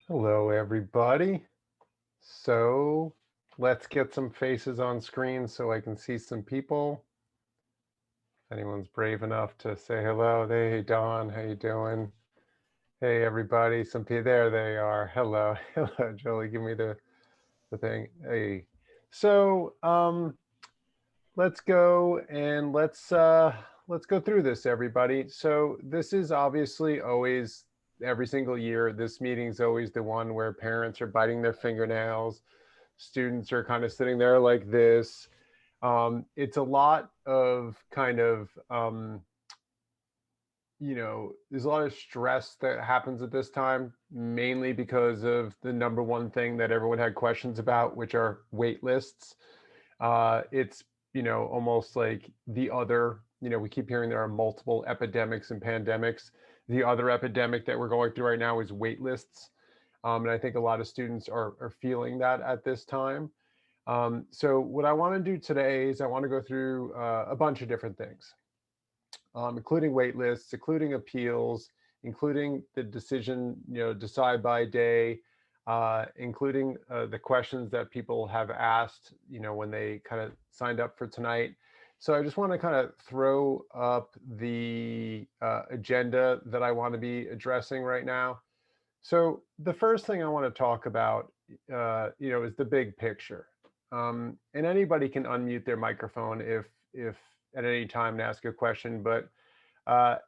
Hello, everybody. So let's get some faces on screen so I can see some people. If anyone's brave enough to say hello. Hey, Don, how you doing? Hey, everybody. Some people, there they are. Hello, hello, Jolie. Give me the thing. Hey. So let's go and let's go through this, everybody. So this is obviously always every single year. This meeting's always the one where parents are biting their fingernails. Students are kind of sitting there like this. It's a lot of kind of, there's a lot of stress that happens at this time, mainly because of the number one thing that everyone had questions about, which are wait lists. It's, almost like the other, we keep hearing there are multiple epidemics and pandemics. The other epidemic that we're going through right now is wait lists. And I think a lot of students are feeling that at this time. So what I want to do today is I want to go through a bunch of different things, including wait lists, including appeals, including the decision, decide by day, including the questions that people have asked, when they kind of signed up for tonight. So I just want to kind of throw up the agenda that I want to be addressing right now. So the first thing I want to talk about, is the big picture. And anybody can unmute their microphone if at any time to ask a question, but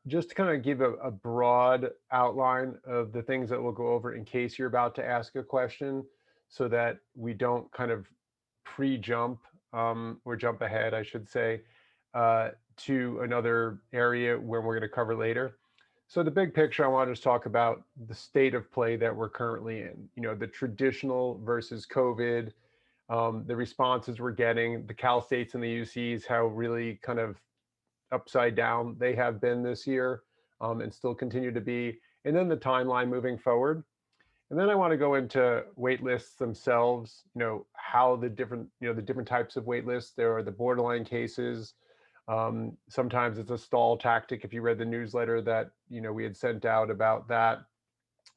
just to kind of give a broad outline of the things that we'll go over in case you're about to ask a question, so that we don't kind of pre-jump or jump ahead, I should say, to another area where we're going to cover later. So the big picture, I want to just talk about the state of play that we're currently in. The traditional versus COVID, the responses we're getting, the Cal States and the UCs, how really kind of upside down they have been this year, and still continue to be, and then the timeline moving forward. And then I want to go into wait lists themselves, how the different types of wait lists. There are the borderline cases. Sometimes it's a stall tactic. If you read the newsletter that, we had sent out about that,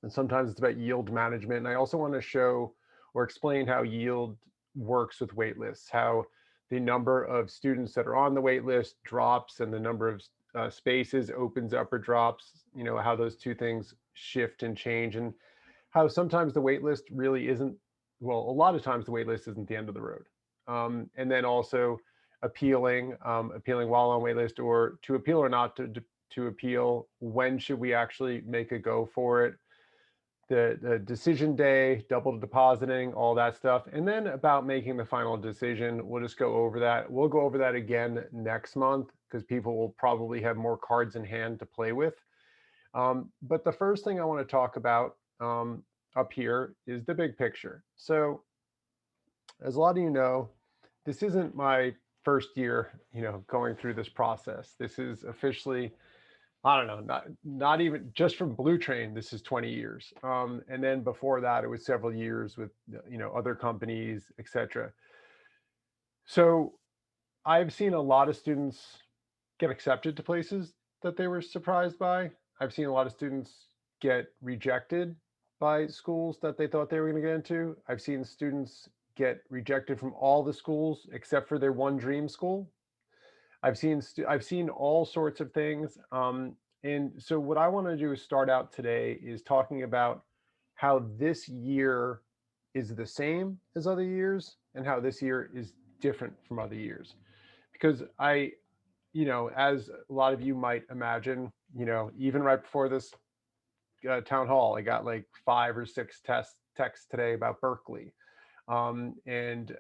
and sometimes it's about yield management. And I also want to show or explain how yield works with wait lists, how the number of students that are on the wait list drops and the number of spaces opens up or drops, how those two things shift and change, and how sometimes the wait list really isn't, well, a lot of times the wait list isn't the end of the road. And then also appealing while on wait list, or to appeal or not to appeal, when should we actually make a go for it, the decision day, double depositing, all that stuff. And then about making the final decision, we'll just go over that. We'll go over that again next month because people will probably have more cards in hand to play with. But the first thing I want to talk about up here is the big picture. So as a lot of you know, this isn't my first year, going through this process. This is officially, I don't know, not even just from Blue Train. This is 20 years, and then before that, it was several years with other companies, etc. So I've seen a lot of students get accepted to places that they were surprised by. I've seen a lot of students get rejected by schools that they thought they were going to get into. I've seen students get rejected from all the schools except for their one dream school. I've seen all sorts of things. And so what I want to do is start out today is talking about how this year is the same as other years and how this year is different from other years. Because as a lot of you might imagine, even right before this town hall, I got like 5 or 6 texts today about Berkeley. And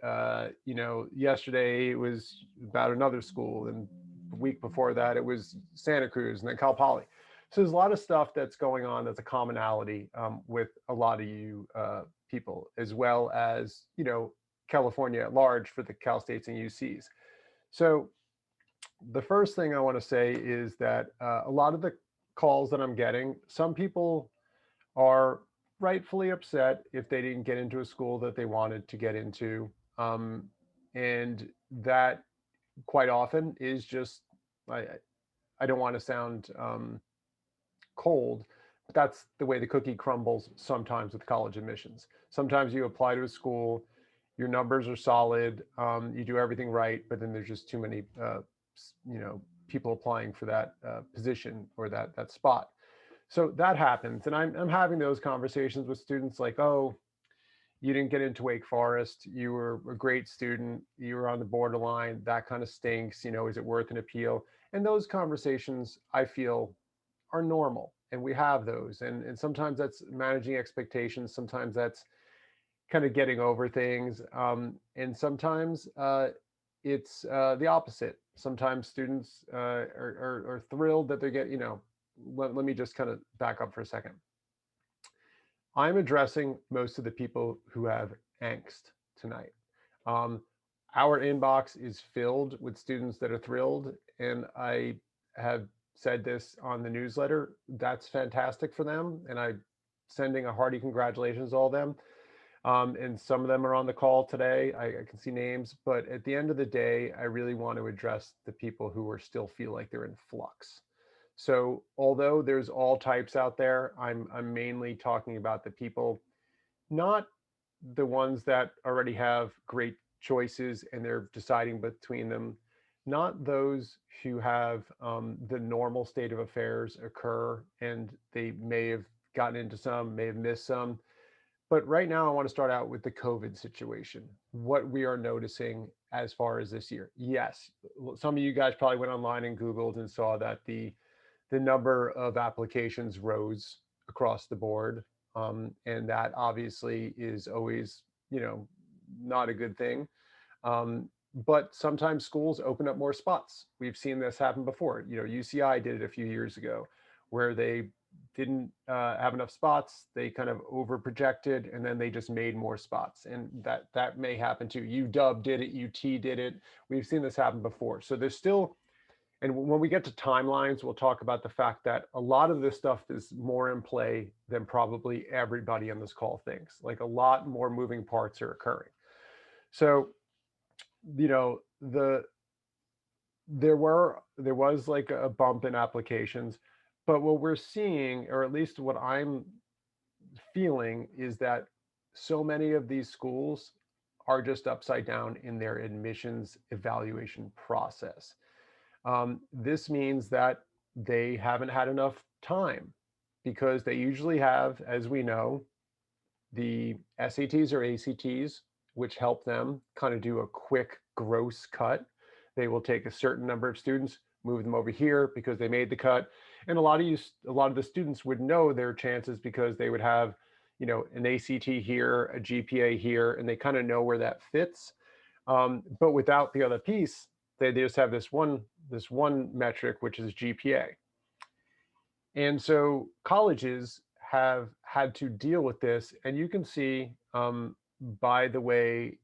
yesterday it was about another school, and the week before that it was Santa Cruz, and then Cal Poly. So there's a lot of stuff that's going on that's a commonality with a lot of you people, as well as California at large for the Cal States and UCs. So the first thing I want to say is that a lot of the calls that I'm getting, some people are rightfully upset if they didn't get into a school that they wanted to get into. And that quite often is just, I, I don't want to sound cold, That's the way the cookie crumbles sometimes with college admissions. Sometimes you apply to a school, your numbers are solid, you do everything right, but then there's just too many, you know, people applying for that position or that spot. So that happens, and I'm having those conversations with students like, oh, you didn't get into Wake Forest, you were a great student, you were on the borderline, that kind of stinks, you know, is it worth an appeal? And those conversations I feel are normal, and we have those, and sometimes that's managing expectations, sometimes that's kind of getting over things, and sometimes it's the opposite. Sometimes students are thrilled that they get, you know, let me just kind of back up for a second. I'm addressing most of the people who have angst tonight. Um, our inbox is filled with students that are thrilled, and I have said this on the newsletter. That's fantastic for them, and I'm sending a hearty congratulations to all of them. And some of them are on the call today. I can see names, but at the end of the day, I really want to address the people who are still feel like they're in flux. So although there's all types out there, I'm mainly talking about the people, not the ones that already have great choices and they're deciding between them, not those who have the normal state of affairs occur and they may have gotten into some, may have missed some. But right now, I want to start out with the COVID situation, what we are noticing as far as this year. Yes, some of you guys probably went online and Googled and saw that the number of applications rose across the board. And that obviously is always, you know, not a good thing. But sometimes schools open up more spots. We've seen this happen before. You know, UCI did it a few years ago where they didn't have enough spots. They kind of over projected and then they just made more spots. And that may happen too. UW did it, UT did it. We've seen this happen before. So there's still, and when we get to timelines, we'll talk about the fact that a lot of this stuff is more in play than probably everybody on this call thinks. Like a lot more moving parts are occurring. So, you know, there was like a bump in applications, but what we're seeing, or at least what I'm feeling, is that so many of these schools are just upside down in their admissions evaluation process. This means that they haven't had enough time because they usually have, as we know, the SATs or ACTs, which help them kind of do a quick gross cut. They will take a certain number of students, move them over here because they made the cut. And a lot of the students would know their chances because they would have, you know, an ACT here, a GPA here, and they kind of know where that fits. But without the other piece, they just have this one metric, which is GPA. And so colleges have had to deal with this, and you can see by the way,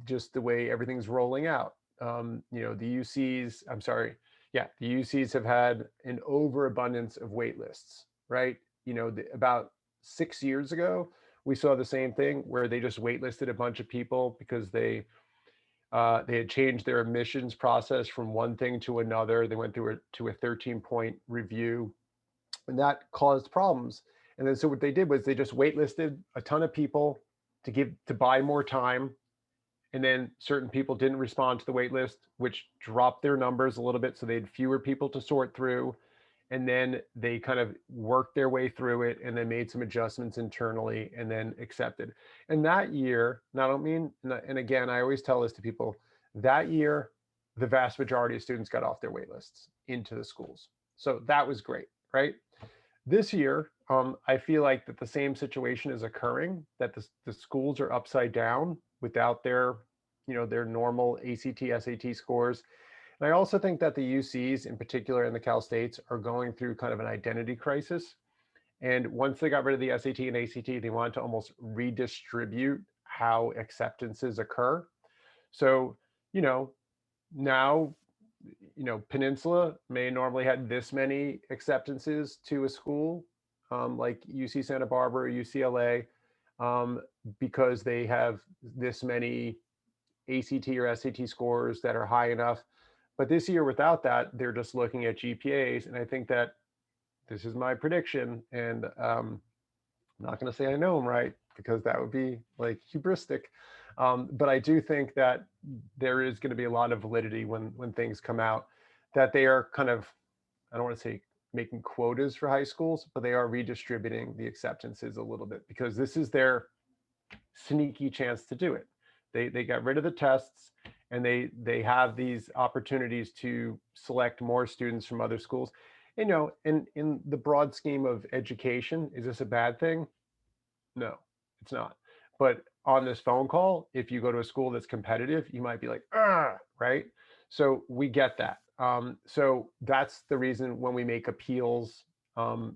just the way everything's rolling out. You know, the UCs, I'm sorry, yeah, the UCs have had an overabundance of wait lists, right? You know, about 6 years ago, we saw the same thing where they just waitlisted a bunch of people because they had changed their admissions process from one thing to another. They went through to a 13-point review, and that caused problems. And then so what they did was they just waitlisted a ton of people to buy more time. And then certain people didn't respond to the wait list, which dropped their numbers a little bit. So they had fewer people to sort through. And then they kind of worked their way through it and then made some adjustments internally and then accepted. And that year, and I don't mean, and again, I always tell this to people, that year, the vast majority of students got off their wait lists into the schools. So that was great, right? This year, I feel like that the same situation is occurring, that the schools are upside down without their, you know, their normal ACT, SAT scores. And I also think that the UCs in particular and the Cal States are going through kind of an identity crisis. And once they got rid of the SAT and ACT, they wanted to almost redistribute how acceptances occur. So, you know, now, you know, Peninsula may normally had this many acceptances to a school, like UC Santa Barbara or UCLA, because they have this many ACT or SAT scores that are high enough. But this year, without that, they're just looking at GPAs. And I think that this is my prediction, and I'm not going to say I know them right because that would be like hubristic. But I do think that there is going to be a lot of validity when things come out, that they are kind of, I don't want to say making quotas for high schools, but they are redistributing the acceptances a little bit because this is their sneaky chance to do it. They got rid of the tests, and they have these opportunities to select more students from other schools. You know, in the broad scheme of education, is this a bad thing? No, it's not. But on this phone call, if you go to a school that's competitive, you might be like, ah, right? So we get that. So that's the reason when we make appeals,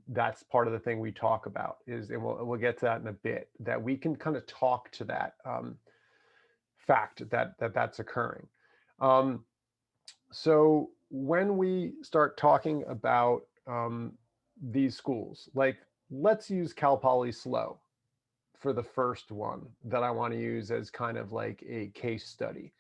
that's part of the thing we talk about is, and we'll get to that in a bit, that we can kind of talk to that fact that's occurring. Um, so when we start talking about these schools, like let's use Cal Poly SLO for the first one that I want to use as kind of like a case study.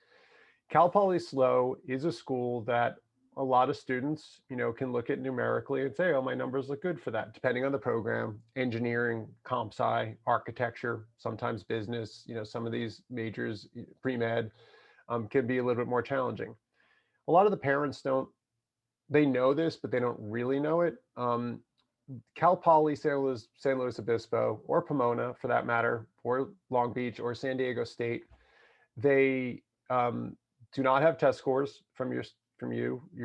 Cal Poly SLO is a school that a lot of students, you know, can look at numerically and say, oh, my numbers look good for that, depending on the program, engineering, comp sci, architecture, sometimes business, you know, some of these majors, pre-med, can be a little bit more challenging. A lot of the parents don't, they know this, but they don't really know it. Cal Poly, San Luis Obispo, or Pomona for that matter, or Long Beach, or San Diego State, they do not have test scores from your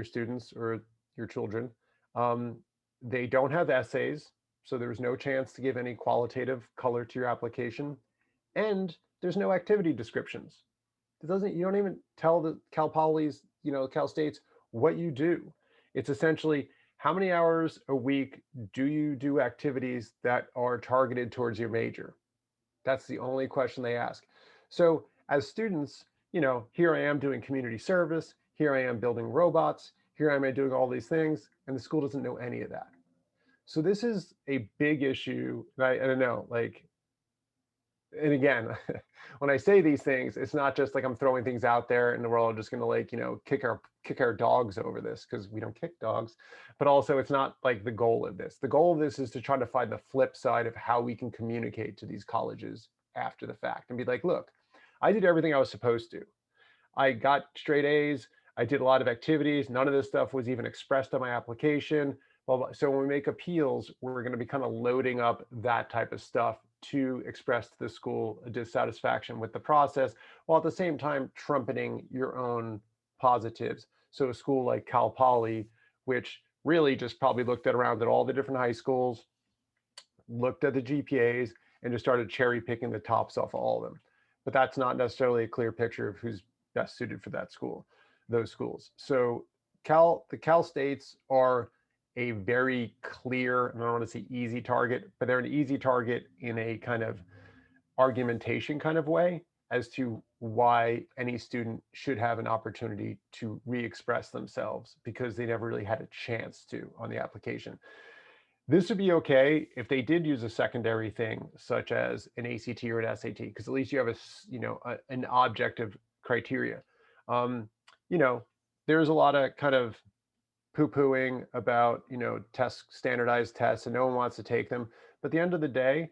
students, or your children. Um, they don't have essays, so there's no chance to give any qualitative color to your application, and there's no activity descriptions. It doesn't. You don't even tell the Cal Poly's, you know, Cal States what you do. It's essentially how many hours a week do you do activities that are targeted towards your major? That's the only question they ask. So as students, you know, here I am doing community service, here I am building robots, here I am doing all these things, and the school doesn't know any of that. So this is a big issue. I don't know, like, and again, when I say these things, it's not just like I'm throwing things out there and we're all just going to, like, you know, kick our dogs over this because we don't kick dogs. But also, it's not like the goal of this. The goal of this is to try to find the flip side of how we can communicate to these colleges after the fact and be like, look, I did everything I was supposed to. I got straight A's. I did a lot of activities. None of this stuff was even expressed on my application. Well, so when we make appeals, we're going to be kind of loading up that type of stuff to express to the school a dissatisfaction with the process, while at the same time trumpeting your own positives. So a school like Cal Poly, which really just probably looked at around at all the different high schools, looked at the GPAs, and just started cherry picking the tops off all of them. But that's not necessarily a clear picture of who's best suited for that school, those schools. So the Cal States are a very clear, and I don't want to say easy target, but they're an easy target in a kind of argumentation kind of way as to why any student should have an opportunity to re-express themselves because they never really had a chance to on the application. This would be okay if they did use a secondary thing such as an ACT or an SAT, because at least you have an objective criteria. Um, you know, there's a lot of kind of poo-pooing about, you know, standardized tests, and no one wants to take them. But at the end of the day,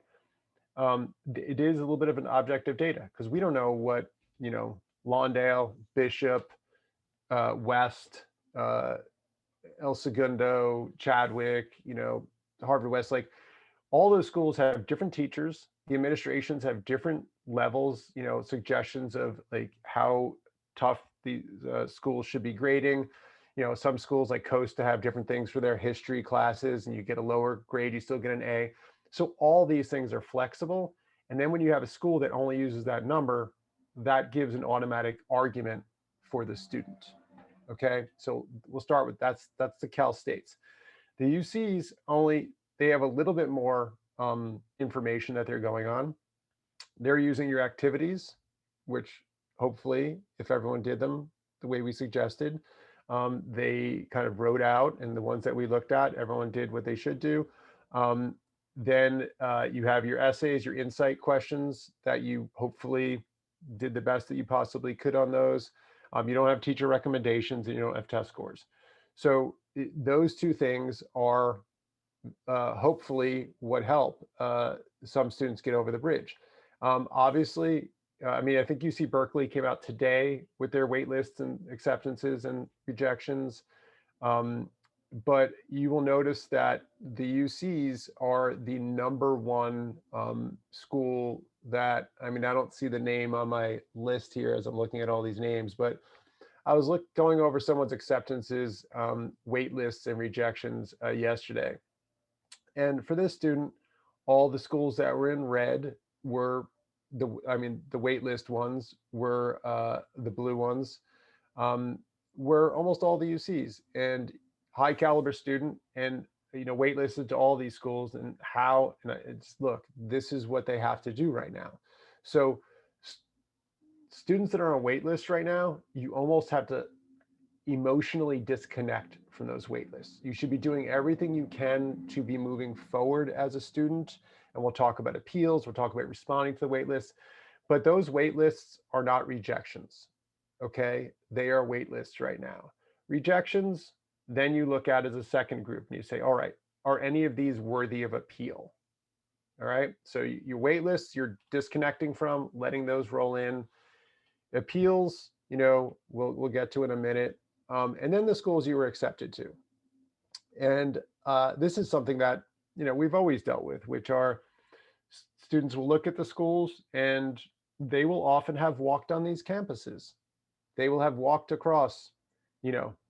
it is a little bit of an objective data because we don't know what, you know, Lawndale, Bishop, West, El Segundo, Chadwick, you know, Harvard Westlake, all those schools have different teachers. The administrations have different levels, you know, suggestions of like how tough the schools should be grading. You know, some schools like Coast have different things for their history classes, and you get a lower grade, you still get an A. So all these things are flexible. And then when you have a school that only uses that number, that gives an automatic argument for the student. Okay, so we'll start with that's the Cal States. The UCs only, they have a little bit more information that they're going on. They're using your activities, which hopefully, if everyone did them the way we suggested, they kind of wrote out, and the ones that we looked at, everyone did what they should do. Then you have your essays, your insight questions that you hopefully did the best that you possibly could on those. You don't have teacher recommendations, and you don't have test scores. So those two things are hopefully would help some students get over the bridge. Obviously, I mean, I think UC Berkeley came out today with their wait lists and acceptances and rejections. Um, but you will notice that the UCs are the number one school that, I mean, I don't see the name on my list here as I'm looking at all these names, but I was going over someone's acceptances, wait lists and rejections yesterday. And for this student, all the schools that were in red were I mean, the wait list ones were the blue ones, um, were almost all the UCs, and high caliber student, and waitlisted to all these schools. And it's, look, this is what they have to do right now. So students that are on wait lists right now, you almost have to emotionally disconnect from those wait lists. You should be doing everything you can to be moving forward as a student. And we'll talk about appeals, we'll talk about responding to the wait lists, but those wait lists are not rejections. Okay, they are wait lists right now. Rejections, then you look at as a second group and you say, all right, are any of these worthy of appeal? All right, so your wait lists, you're disconnecting from, letting those roll in. Appeals, we'll get to in a minute. And then the schools you were accepted to. And this is something that, we've always dealt with, which are students will look at the schools and they will often have walked on these campuses. They will have walked across,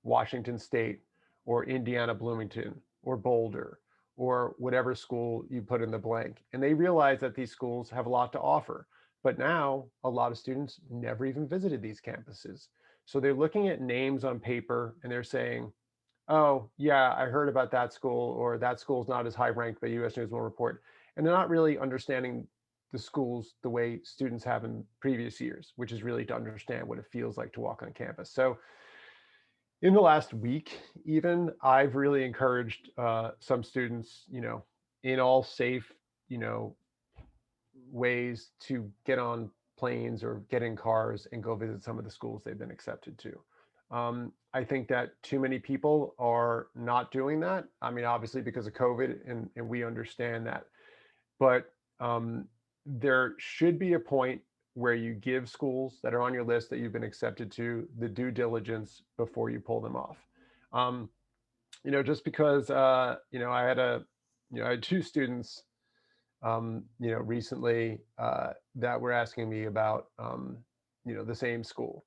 Washington State or Indiana Bloomington or Boulder or whatever school you put in the blank. And they realize that these schools have a lot to offer. But now a lot of students never even visited these campuses. So they're looking at names on paper and they're saying, oh, yeah, I heard about that school, or that school's not as high ranked by US News and World Report. And they're not really understanding the schools the way students have in previous years, which is really to understand what it feels like to walk on campus. So in the last week, even, I've really encouraged some students, in all safe, you know, ways to get on planes or get in cars and go visit some of the schools they've been accepted to. I think that too many people are not doing that. I mean, obviously because of COVID, and we understand that. But there should be a point where you give schools that are on your list that you've been accepted to the due diligence before you pull them off. Um, just because, I had two students recently that were asking me about, the same school.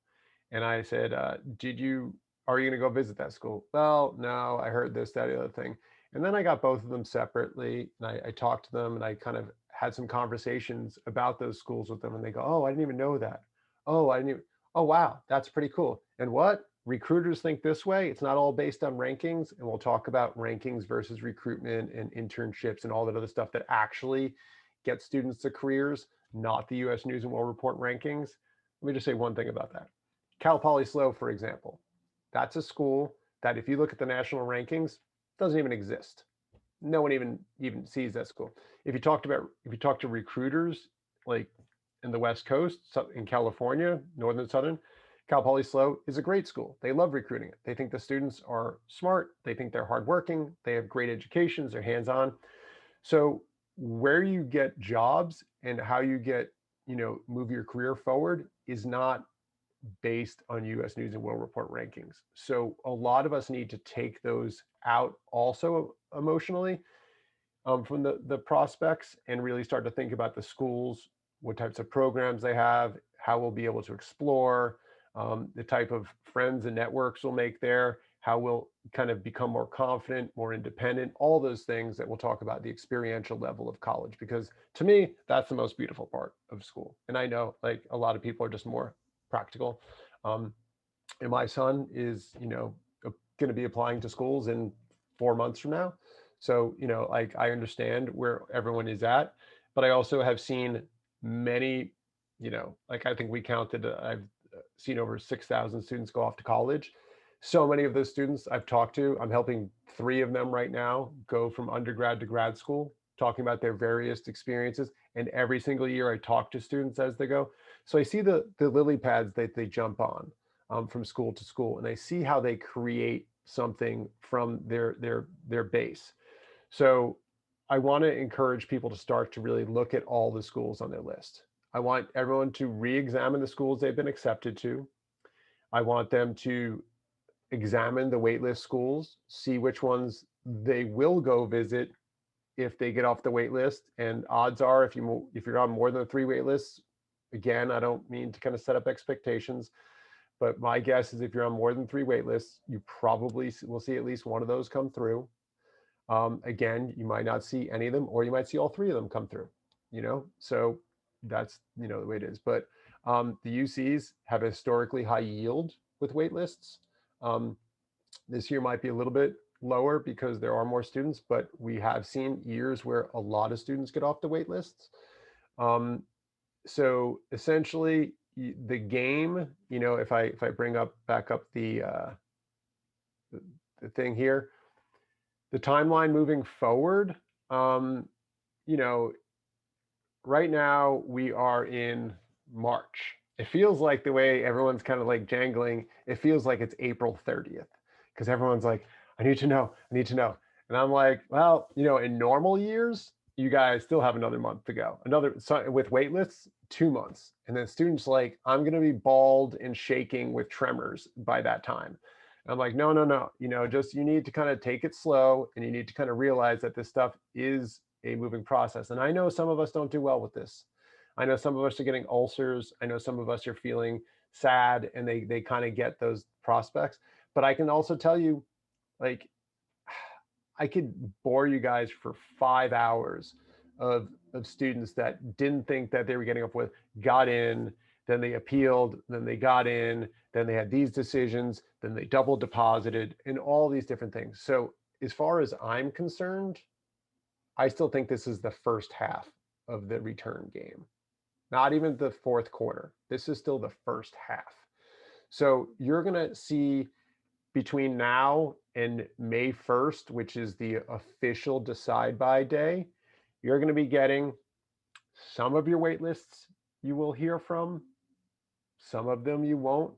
And I said, are you going to go visit that school? Well, no, I heard this, that, the other thing. And then I got both of them separately and I talked to them and I kind of had some conversations about those schools with them. And they go, oh, I didn't even know that. Oh, I didn't even, oh, wow, that's pretty cool. And what? Recruiters think this way. It's not all based on rankings. And we'll talk about rankings versus recruitment and internships and all that other stuff that actually gets students to careers, not the US News and World Report rankings. Let me just say one thing about that. Cal Poly SLO, for example, that's a school that if you look at the national rankings, doesn't even exist. No one even sees that school. If you talk to recruiters like in the West Coast, in California, Northern Southern, Cal Poly SLO is a great school. They love recruiting it. They think the students are smart. They think they're hardworking. They have great educations. They're hands-on. So where you get jobs and how you get, move your career forward is not based on US News and World Report rankings. So a lot of us need to take those out also emotionally, from the prospects, and really start to think about the schools, what types of programs they have, how we'll be able to explore, the type of friends and networks we'll make there, how we'll kind of become more confident, more independent, all those things that we'll talk about, the experiential level of college, because to me, that's the most beautiful part of school. And I know like a lot of people are just more practical. And my son is, going to be applying to schools in 4 months from now. So, like I understand where everyone is at, but I also have seen many, like I think we counted, I've seen over 6,000 students go off to college. So many of those students I've talked to, I'm helping 3 of them right now go from undergrad to grad school, talking about their various experiences. And every single year I talk to students as they go. So I see the lily pads that they jump on, from school to school, and I see how they create something from their base. So I want to encourage people to start to really look at all the schools on their list. I want everyone to re-examine the schools they've been accepted to. I want them to examine the waitlist schools, see which ones they will go visit if they get off the wait list. And odds are, if you're on more than 3 wait lists, again, I don't mean to kind of set up expectations, but my guess is if you're on more than 3 wait lists, you probably will see at least one of those come through. Again, you might not see any of them, or you might see all 3 of them come through. So that's the way it is. But the UCs have a historically high yield with wait lists. This year might be a little bit lower because there are more students, but we have seen years where a lot of students get off the wait lists. So essentially, the game, if I bring back up the thing here, the timeline moving forward, right now we are in March. It feels like the way everyone's kind of like jangling, it feels like it's April 30th because everyone's like, I need to know, I need to know. And I'm like, well, in normal years, you guys still have another month to go. With wait lists, 2 months. And then students like, I'm going to be bald and shaking with tremors by that time. And I'm like, no, no, no. You need to kind of take it slow, and you need to kind of realize that this stuff is a moving process. And I know some of us don't do well with this. I know some of us are getting ulcers. I know some of us are feeling sad, and they kind of get those prospects. But I can also tell you, like, I could bore you guys for 5 hours of students that didn't think that they were getting up with, got in, then they appealed, then they got in, then they had these decisions, then they double deposited, and all these different things. So as far as I'm concerned, I still think this is the first half of the return game, not even the fourth quarter. This is still the first half. So you're going to see between now and May 1st, which is the official decide by day, you're going to be getting some of your wait lists you will hear from, some of them you won't.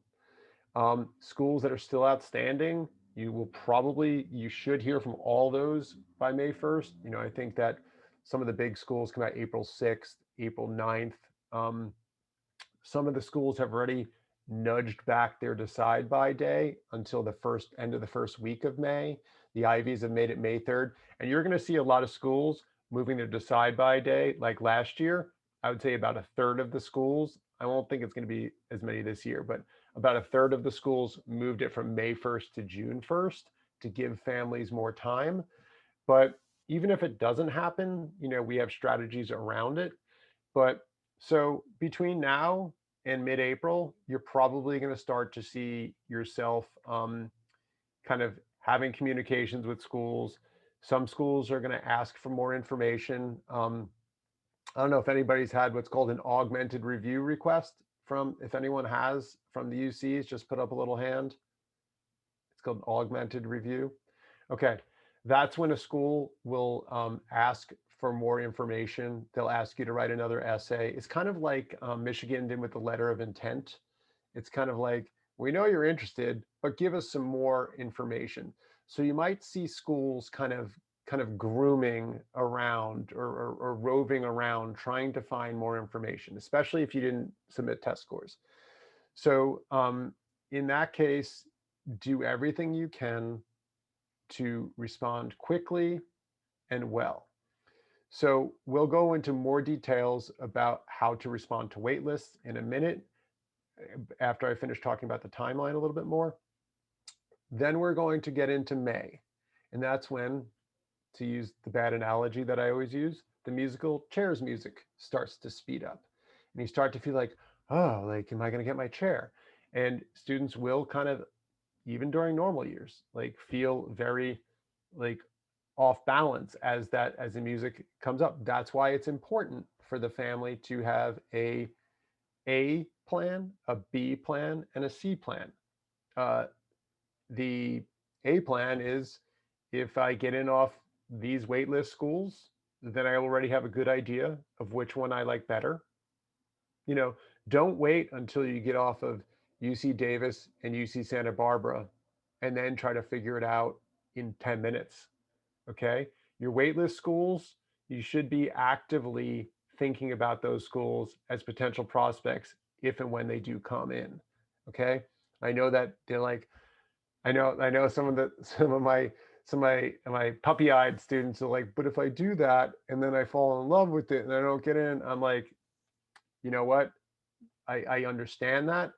Schools that are still outstanding, you should hear from all those by May 1st. I think that some of the big schools come out April 6th, April 9th. Some of the schools have already nudged back their decide by day until the end of the first week of May. The Ivies have made it May 3rd. And you're going to see a lot of schools moving their decide by day. Like last year, I would say about a third of the schools, I won't think it's going to be as many this year, but about a third of the schools moved it from May 1st to June 1st to give families more time. But even if it doesn't happen, we have strategies around it. But so between now and mid-April, you're probably going to start to see yourself kind of having communications with schools. Some schools are going to ask for more information. I don't know if anybody's had what's called an augmented review request if anyone has from the UCs, just put up a little hand. It's called augmented review. Okay, that's when a school will ask for more information. They'll ask you to write another essay. It's kind of like Michigan did with the letter of intent. It's kind of like, we know you're interested, but give us some more information. So you might see schools kind of grooming around or roving around trying to find more information, especially if you didn't submit test scores. So in that case, do everything you can to respond quickly and well. So we'll go into more details about how to respond to waitlists in a minute after I finish talking about the timeline a little bit more. Then we're going to get into May. And that's when, to use the bad analogy that I always use, the musical chairs music starts to speed up. And you start to feel like, oh, like, am I going to get my chair? And students will kind of, even during normal years, like feel very like off balance as the music comes up. That's why it's important for the family to have a plan, a B plan, and a C plan. The A plan is, if I get in off these waitlist schools, then I already have a good idea of which one I like better. Don't wait until you get off of UC Davis and UC Santa Barbara and then try to figure it out in 10 minutes. Okay. Your waitlist schools, you should be actively thinking about those schools as potential prospects if and when they do come in. Okay. I know that they're like, I know some of my puppy-eyed students are like, but if I do that and then I fall in love with it and I don't get in, I'm like, you know what? I understand that,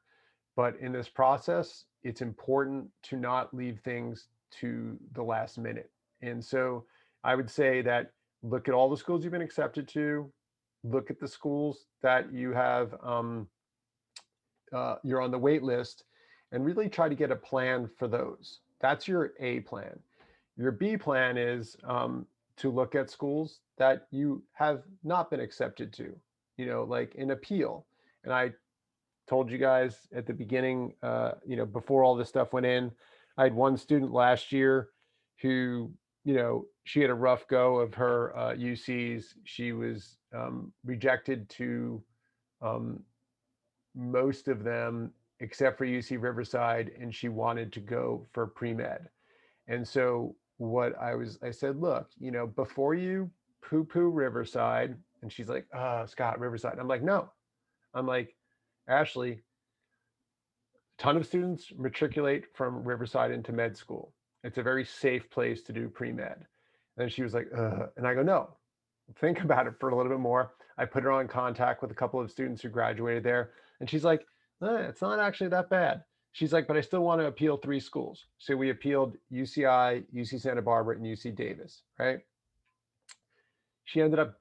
but in this process, it's important to not leave things to the last minute. And so I would say that look at all the schools you've been accepted to, look at the schools that you have you're on the wait list, and really try to get a plan for those. That's your A plan. Your B plan is to look at schools that you have not been accepted to, like an appeal. And I told you guys at the beginning, before all this stuff went in, I had one student last year who, she had a rough go of her UCs. She was rejected to um, most of them except for UC Riverside, and she wanted to go for pre-med. And so I said, look, before you poo-poo Riverside, and she's like, Scott, Riverside. I'm like, no. I'm like, Ashley, a ton of students matriculate from Riverside into med school. It's a very safe place to do pre-med. And she was like, and I go, no, think about it for a little bit more. I put her on contact with a couple of students who graduated there. And she's like, it's not actually that bad. She's like, but I still want to appeal 3 schools. So we appealed UCI, UC Santa Barbara, and UC Davis, right? She ended up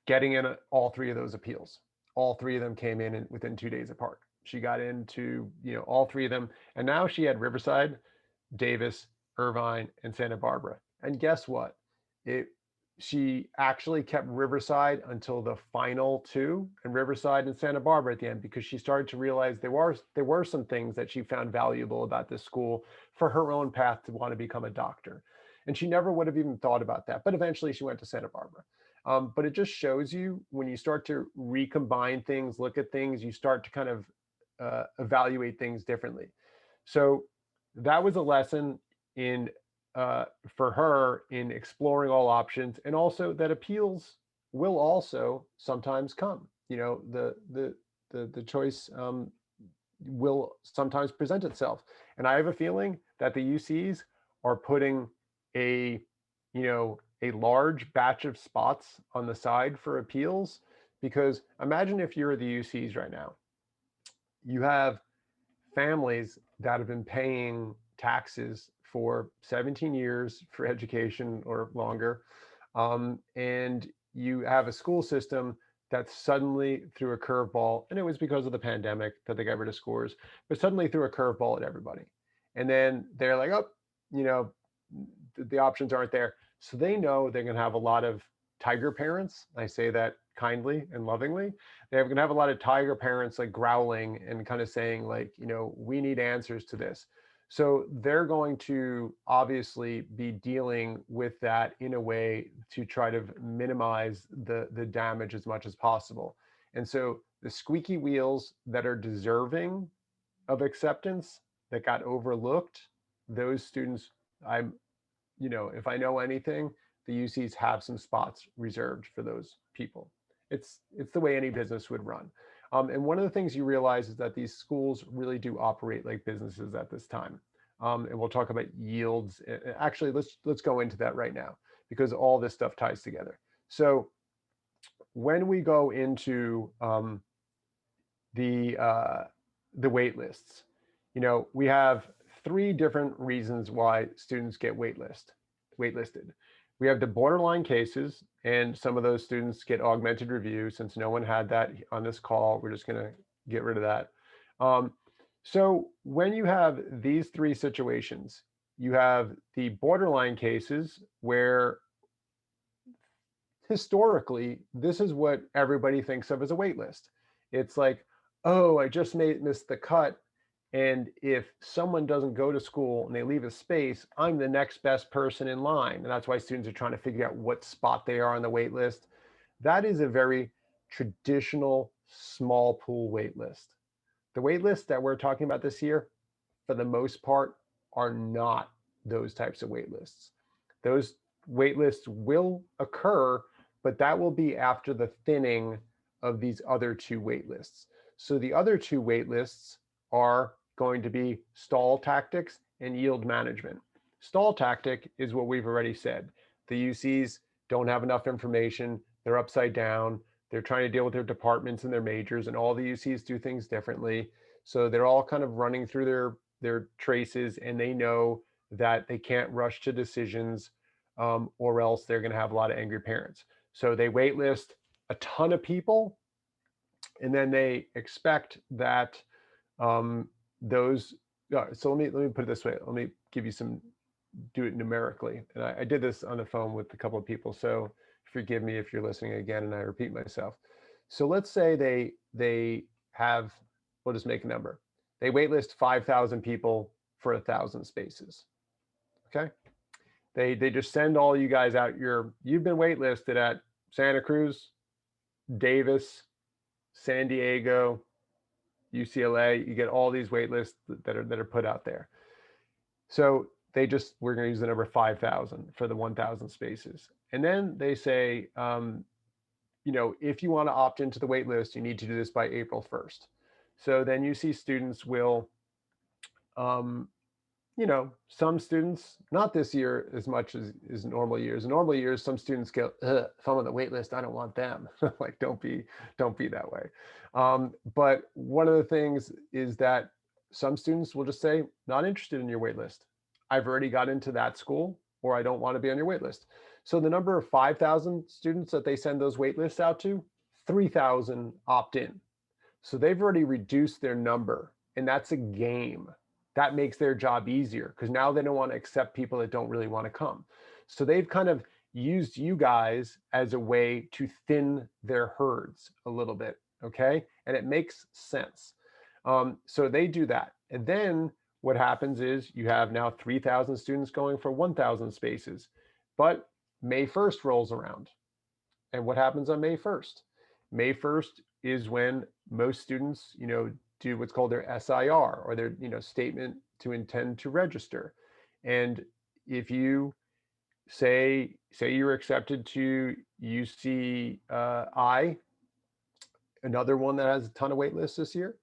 getting in all 3 of those appeals. All 3 of them came in within 2 days apart. She got into, all 3 of them. And now she had Riverside, Davis, Irvine, and Santa Barbara. And guess what? It She actually kept Riverside until the final 2, and Riverside and Santa Barbara at the end, because she started to realize there were some things that she found valuable about this school for her own path to want to become a doctor. And she never would have even thought about that. But eventually she went to Santa Barbara. But it just shows you when you start to recombine things, look at things, you start to kind of evaluate things differently. So that was a lesson in for her in exploring all options, and also that appeals will also sometimes come. The choice will sometimes present itself, and I have a feeling that the UCs are putting a a large batch of spots on the side for appeals, because imagine if you're the UCs right now, you have families that have been paying taxes for 17 years for education or longer. And you have a school system that suddenly threw a curveball, and it was because of the pandemic that they got rid of scores, but suddenly threw a curveball at everybody. And then they're like, oh, you know, the options aren't there. So they know they're going to have a lot of tiger parents. I say that kindly and lovingly. They're going to have a lot of tiger parents like growling and kind of saying like, we need answers to this. So they're going to obviously be dealing with that in a way to try to minimize the damage as much as possible. And so the squeaky wheels that are deserving of acceptance that got overlooked, those students, if I know anything, the UCs have some spots reserved for those people. It's the way any business would run. And one of the things you realize is that these schools really do operate like businesses at this time. And we'll talk about yields. Actually, let's go into that right now, because all this stuff ties together. So when we go into the wait lists, we have 3 different reasons why students get waitlisted. We have the borderline cases, and some of those students get augmented review. Since no one had that on this call, we're just going to get rid of that. So when you have these 3 situations, you have the borderline cases where historically, this is what everybody thinks of as a wait list. It's like, oh, I just missed the cut. And if someone doesn't go to school and they leave a space, I'm the next best person in line. And that's why students are trying to figure out what spot they are on the wait list. That is a very traditional small pool wait list. The wait lists that we're talking about this year, for the most part, are not those types of wait lists. Those wait lists will occur, but that will be after the thinning of these other two wait lists. So the other two wait lists are going to be stall tactics and yield management. Stall tactic is what we've already said. The UCs don't have enough information, they're upside down, they're trying to deal with their departments and their majors, and all the UCs do things differently. So they're all kind of running through their traces, and they know that they can't rush to decisions, or else they're going to have a lot of angry parents. So they waitlist a ton of people, and then they expect that those. So let me put it this way. Let me give you some. Do it numerically, and I did this on the phone with a couple of people. So forgive me if you're listening again and I repeat myself. So let's say they have. We'll just make a number. They waitlist 5,000 people for 1,000 spaces. Okay. They just send all you guys out. You've been waitlisted at Santa Cruz, Davis, San Diego, UCLA. You get all these wait lists that are put out there. So we're going to use the number 5,000 for the 1,000 spaces. And then they say, if you want to opt into the wait list, you need to do this by April 1st. So then you see students will, some students, not this year as much as normal years. In normal years, some students go, if I'm on the wait list, I don't want them. Like, don't be that way. But one of the things is that some students will just say, not interested in your wait list. I've already got into that school, or I don't want to be on your wait list. So the number of 5,000 students that they send those wait lists out to, 3,000 opt in. So they've already reduced their number, and that's a game. That makes their job easier because now they don't want to accept people that don't really want to come. So they've kind of used you guys as a way to thin their herds a little bit, okay? And it makes sense. So they do that. And then what happens is you have now 3,000 students going for 1,000 spaces. But May 1st rolls around. And what happens on May 1st? May 1st is when most students, do what's called their SIR, or their, statement to intend to register. And if you say you're accepted to UCI, another one that has a ton of wait lists this year,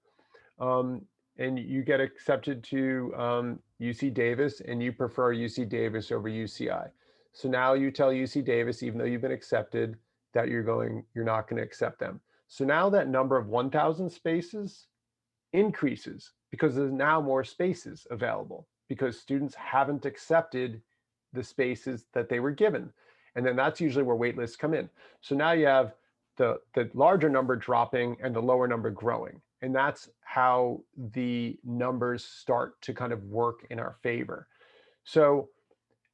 and you get accepted to UC Davis, and you prefer UC Davis over UCI. So now you tell UC Davis, even though you've been accepted, that you're not going to accept them. So now that number of 1,000 spaces increases because there's now more spaces available because students haven't accepted the spaces that they were given. And then that's usually where wait lists come in. So now you have the larger number dropping and the lower number growing. And that's how the numbers start to kind of work in our favor. So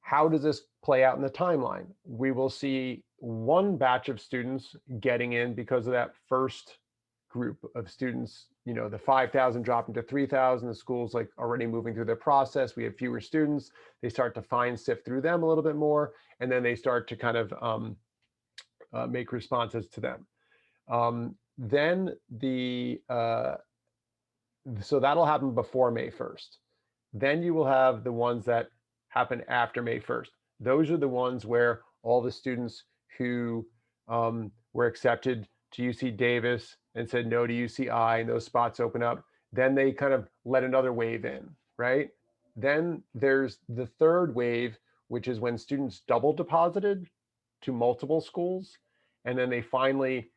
how does this play out in the timeline? We will see one batch of students getting in because of that first group of students, the 5,000 dropping to 3,000, the school's like already moving through their process. We have fewer students. They start to sift through them a little bit more, and then they start to kind of make responses to them. Then so that'll happen before May 1st. Then you will have the ones that happen after May 1st. Those are the ones where all the students who were accepted to UC Davis and said no to UCI, and those spots open up, then they kind of let another wave in, right? Then there's the third wave, which is when students double deposited to multiple schools, and then they finally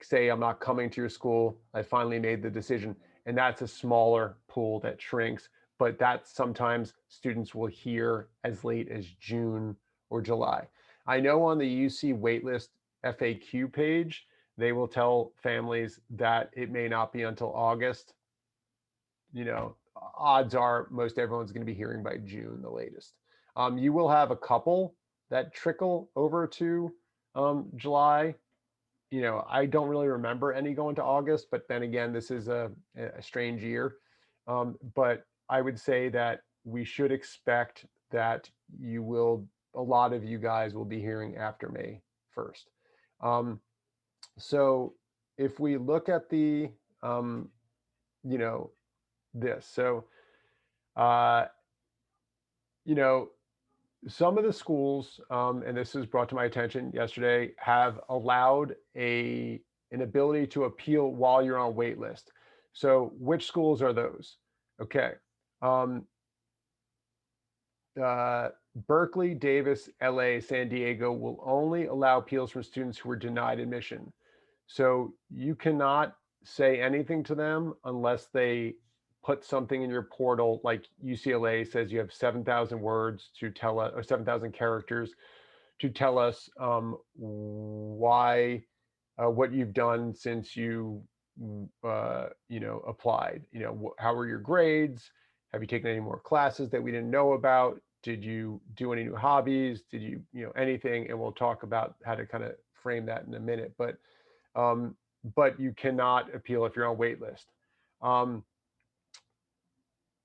say, I'm not coming to your school. I finally made the decision. And that's a smaller pool that shrinks, but that sometimes students will hear as late as June or July. I know on the UC waitlist FAQ page, they will tell families that it may not be until August. Odds are most everyone's going to be hearing by June, the latest. You will have a couple that trickle over to July. I don't really remember any going to August, but then again, this is a strange year. But I would say that we should expect that a lot of you guys will be hearing after May 1st. So if we look at this, so, Some of the schools, and this was brought to my attention yesterday, have allowed an ability to appeal while you're on wait list. So which schools are those? Okay. Um, uh, Berkeley, Davis, LA, San Diego will only allow appeals from students who were denied admission. So you cannot say anything to them unless they put something in your portal, like UCLA says you have 7,000 words to tell us, or 7,000 characters to tell us why, what you've done since applied. How were your grades? Have you taken any more classes that we didn't know about? Did you do any new hobbies? Did anything? And we'll talk about how to kind of frame that in a minute. But you cannot appeal if you're on wait list. Um,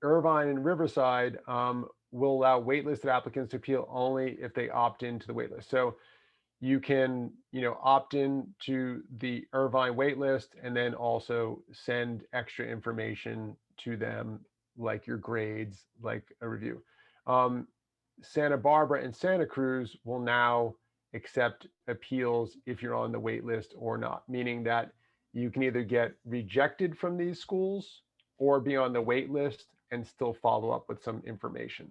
Irvine and Riverside will allow waitlisted applicants to appeal only if they opt into the waitlist. So you can, opt in to the Irvine waitlist and then also send extra information to them, like your grades, like a review. Um, Santa Barbara and Santa Cruz will now accept appeals if you're on the wait list or not, meaning that you can either get rejected from these schools or be on the wait list and still follow up with some information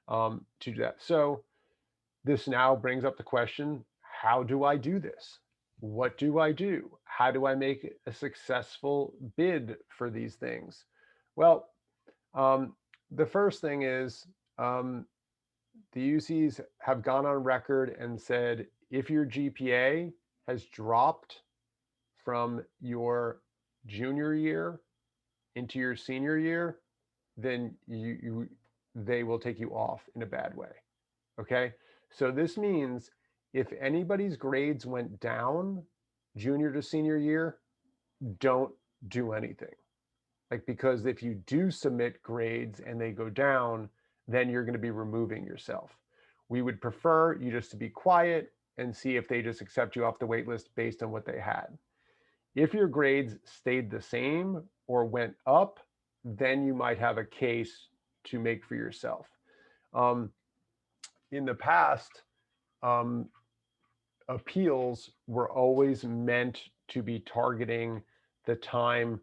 to do that. So this now brings up the question, how do I do this? What do I do? How do I make a successful bid for these things? Well, um, the first thing is um, the UCs have gone on record and said if your GPA has dropped from your junior year into your senior year, then they will take you off in a bad way. Okay. So this means if anybody's grades went down junior to senior year, don't do anything. Like, because if you do submit grades and they go down, then you're going to be removing yourself. We would prefer you just to be quiet and see if they just accept you off the wait list based on what they had. If your grades stayed the same or went up, then you might have a case to make for yourself. Um, in the past, um, appeals were always meant to be targeting the time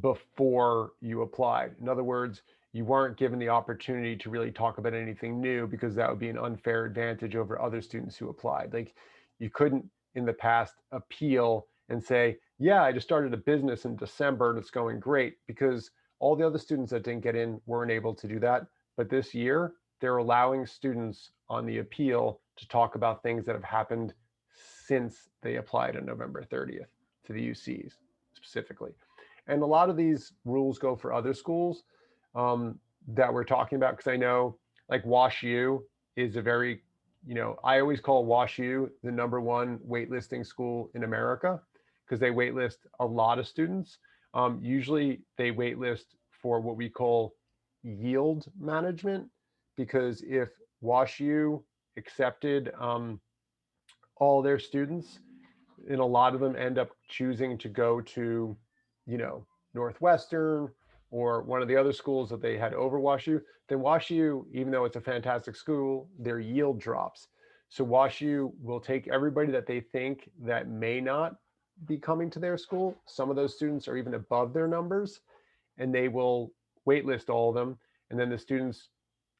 before you applied. In other words, you weren't given the opportunity to really talk about anything new because that would be an unfair advantage over other students who applied. Like, you couldn't in the past appeal and say, yeah, I just started a business in December and it's going great, because all the other students that didn't get in weren't able to do that. But this year, they're allowing students on the appeal to talk about things that have happened since they applied on November 30th to the UCs specifically. And a lot of these rules go for other schools that we're talking about, because I know like WashU is a very, I always call WashU the number one waitlisting school in America because they waitlist a lot of students. Usually they waitlist for what we call yield management, because if WashU accepted all their students, and a lot of them end up choosing to go to, you know, Northwestern or one of the other schools that they had over WashU, then WashU, even though it's a fantastic school, their yield drops. So WashU will take everybody that they think that may not be coming to their school. Some of those students are even above their numbers, and they will waitlist all of them. And then the students,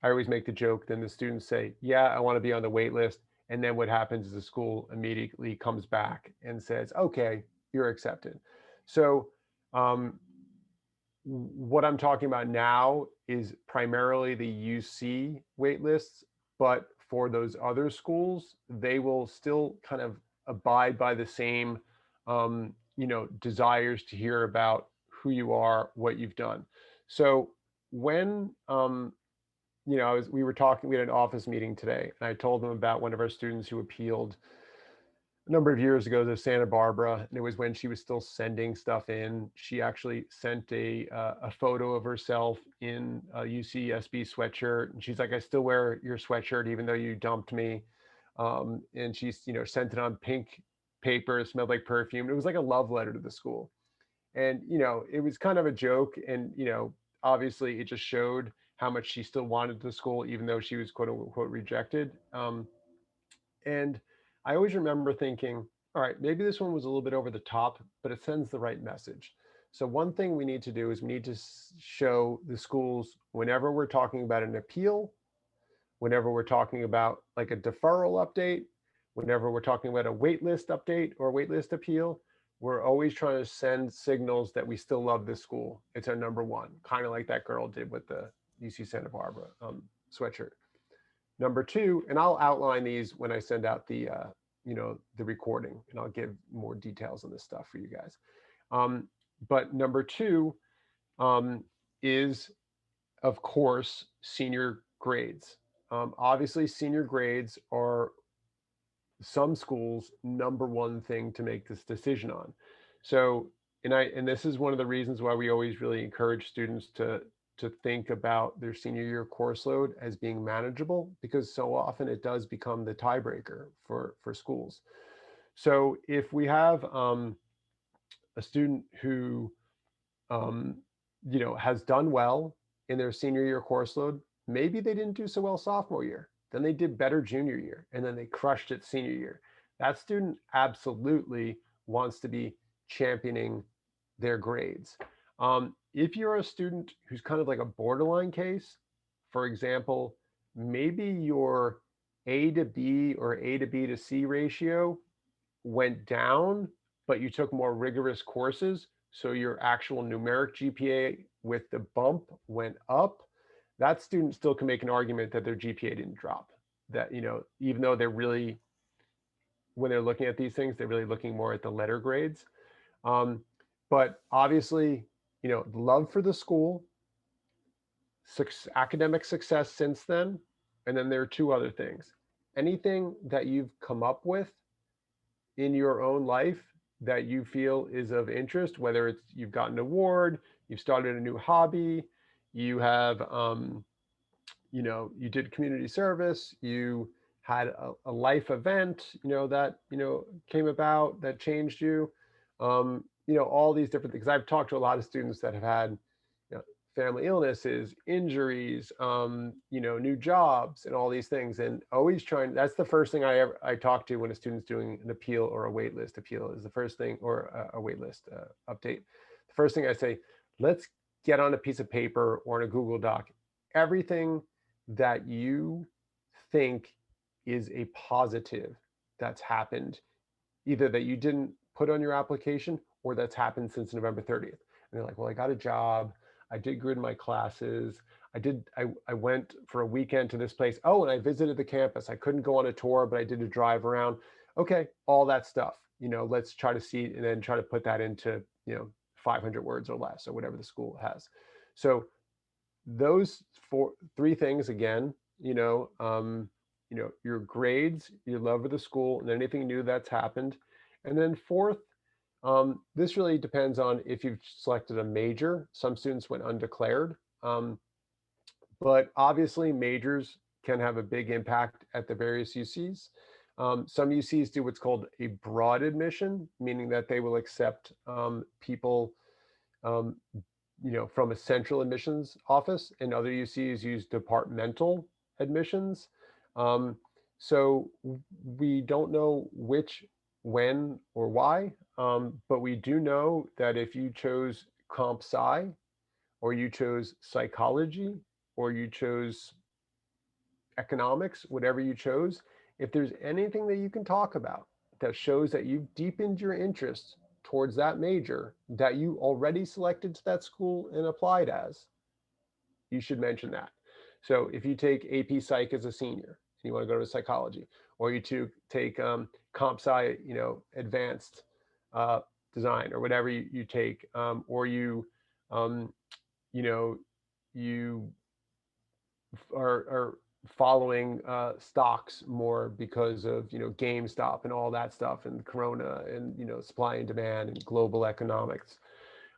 I always make the joke, then the students say, yeah, I want to be on the wait list. And then what happens is the school immediately comes back and says, okay, you're accepted. So um, what I'm talking about now is primarily the UC wait lists, but for those other schools, they will still kind of abide by the same, desires to hear about who you are, what you've done. So when, we were talking, we had an office meeting today, and I told them about one of our students who appealed a number of years ago to Santa Barbara, and it was when she was still sending stuff in. She actually sent a photo of herself in a UCSB sweatshirt, and she's like, "I still wear your sweatshirt even though you dumped me." And she's sent it on pink paper. It smelled like perfume. It was like a love letter to the school, and it was kind of a joke, and obviously it just showed how much she still wanted the school, even though she was quote unquote rejected. And I always remember thinking, all right, maybe this one was a little bit over the top, but it sends the right message. So one thing we need to do is we need to show the schools whenever we're talking about an appeal, whenever we're talking about like a deferral update, whenever we're talking about a waitlist update or waitlist appeal, we're always trying to send signals that we still love this school. It's our number one, kind of like that girl did with the UC Santa Barbara sweatshirt. Number two, and I'll outline these when I send out the recording, and I'll give more details on this stuff for you guys. But number two is, of course, senior grades. Obviously, senior grades are some schools' number one thing to make this decision on. So, and this is one of the reasons why we always really encourage students to think about their senior year course load as being manageable, because so often it does become the tiebreaker for schools. So if we have a student who has done well in their senior year course load, maybe they didn't do so well sophomore year, then they did better junior year, and then they crushed it senior year. That student absolutely wants to be championing their grades. If you're a student who's kind of like a borderline case, for example, maybe your A to B or A to B to C ratio went down, but you took more rigorous courses, so your actual numeric GPA with the bump went up, that student still can make an argument that their GPA didn't drop. That, even though they're really, when they're looking at these things, they're really looking more at the letter grades. But obviously, love for the school, academic success since then, and then there are two other things. Anything that you've come up with in your own life that you feel is of interest, whether it's you've gotten an award, you've started a new hobby, you have, you did community service, you had a life event, that, came about that changed you, all these different things. I've talked to a lot of students that have had, family illnesses, injuries, new jobs, and all these things. And always trying, that's the first thing I talk to when a student's doing an appeal or a waitlist appeal, is the first thing, or a waitlist update. The first thing I say, let's get on a piece of paper or in a Google Doc everything that you think is a positive that's happened, either that you didn't put on your application or that's happened since November 30th. And they're like, well, I got a job, I did good in my classes, I went for a weekend to this place, oh, and I visited the campus, I couldn't go on a tour, but I did a drive around. Okay, all that stuff, let's try to see, and then try to put that into 500 words or less, or whatever the school has. So those three things again, your grades, your love of the school, and anything new that's happened. And then fourth, this really depends on if you've selected a major. Some students went undeclared, but obviously majors can have a big impact at the various UCs. Some UCs do what's called a broad admission, meaning that they will accept people from a central admissions office, and other UCs use departmental admissions. So we don't know which, when, or why, but we do know that if you chose comp sci, or you chose psychology, or you chose economics, whatever you chose, if there's anything that you can talk about that shows that you've deepened your interest towards that major that you already selected to that school and applied as, you should mention that. So if you take AP Psych as a senior, and you want to go to psychology, or you take comp sci, advanced design, or whatever you take, or you, you are following stocks more because of GameStop and all that stuff, and Corona, and supply and demand and global economics,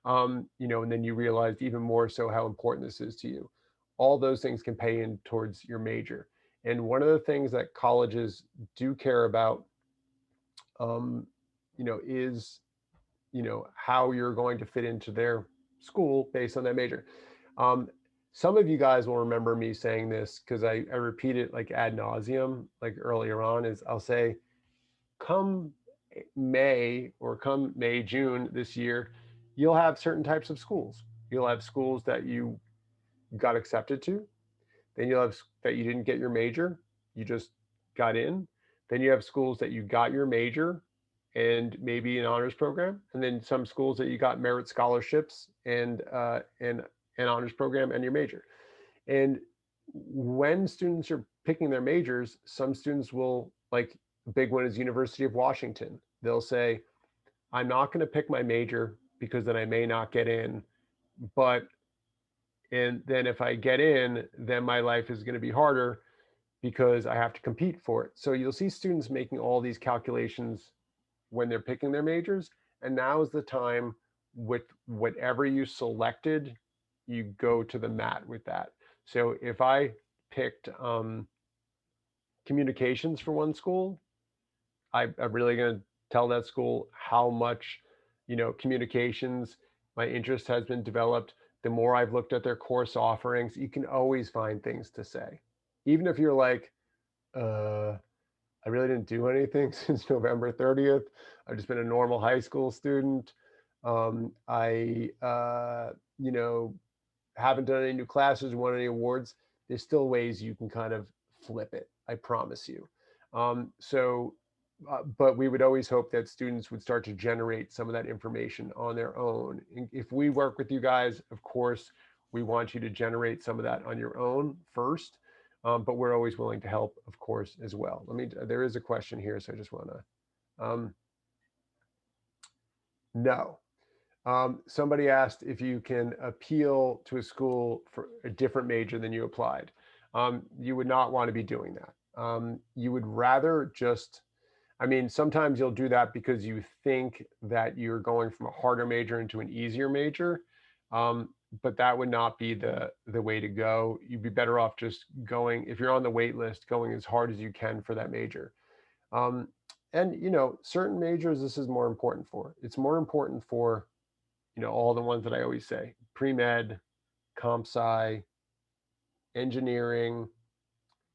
and then you realized even more so how important this is to you. All those things can pay in towards your major. And one of the things that colleges do care about, is how you're going to fit into their school based on that major. some of you guys will remember me saying this because I repeat it like ad nauseum, like earlier on, is I'll say, come May or come May, June this year, you'll have certain types of schools. You'll have schools that you got accepted to. Then you'll have that you didn't get your major, you just got in. Then you have schools that you got your major and maybe an honors program, and then some schools that you got merit scholarships and an honors program and your major. And when students are picking their majors, some students will, like, a big one is University of Washington. They'll say, I'm not going to pick my major because then I may not get in, but and then if I get in, then my life is going to be harder because I have to compete for it. So you'll see students making all these calculations when they're picking their majors. And now is the time, with whatever you selected, you go to the mat with that. So if I picked communications for one school, I'm really going to tell that school how much, communications, my interest has been developed. The more I've looked at their course offerings, you can always find things to say. Even if you're like, I really didn't do anything since November 30th. I've just been a normal high school student. I haven't done any new classes, won any awards. There's still ways you can kind of flip it. I promise you. But we would always hope that students would start to generate some of that information on their own. If we work with you guys, of course, we want you to generate some of that on your own first. But we're always willing to help, of course, as well. There is a question here, so I just want to, no. Somebody asked if you can appeal to a school for a different major than you applied. You would not want to be doing that. You would rather just, sometimes you'll do that because you think that you're going from a harder major into an easier major. But that would not be the way to go. You'd be better off just going, if you're on the wait list, going as hard as you can for that major. And certain majors, this is more important for. It's more important for, all the ones that I always say: pre-med, comp sci, engineering,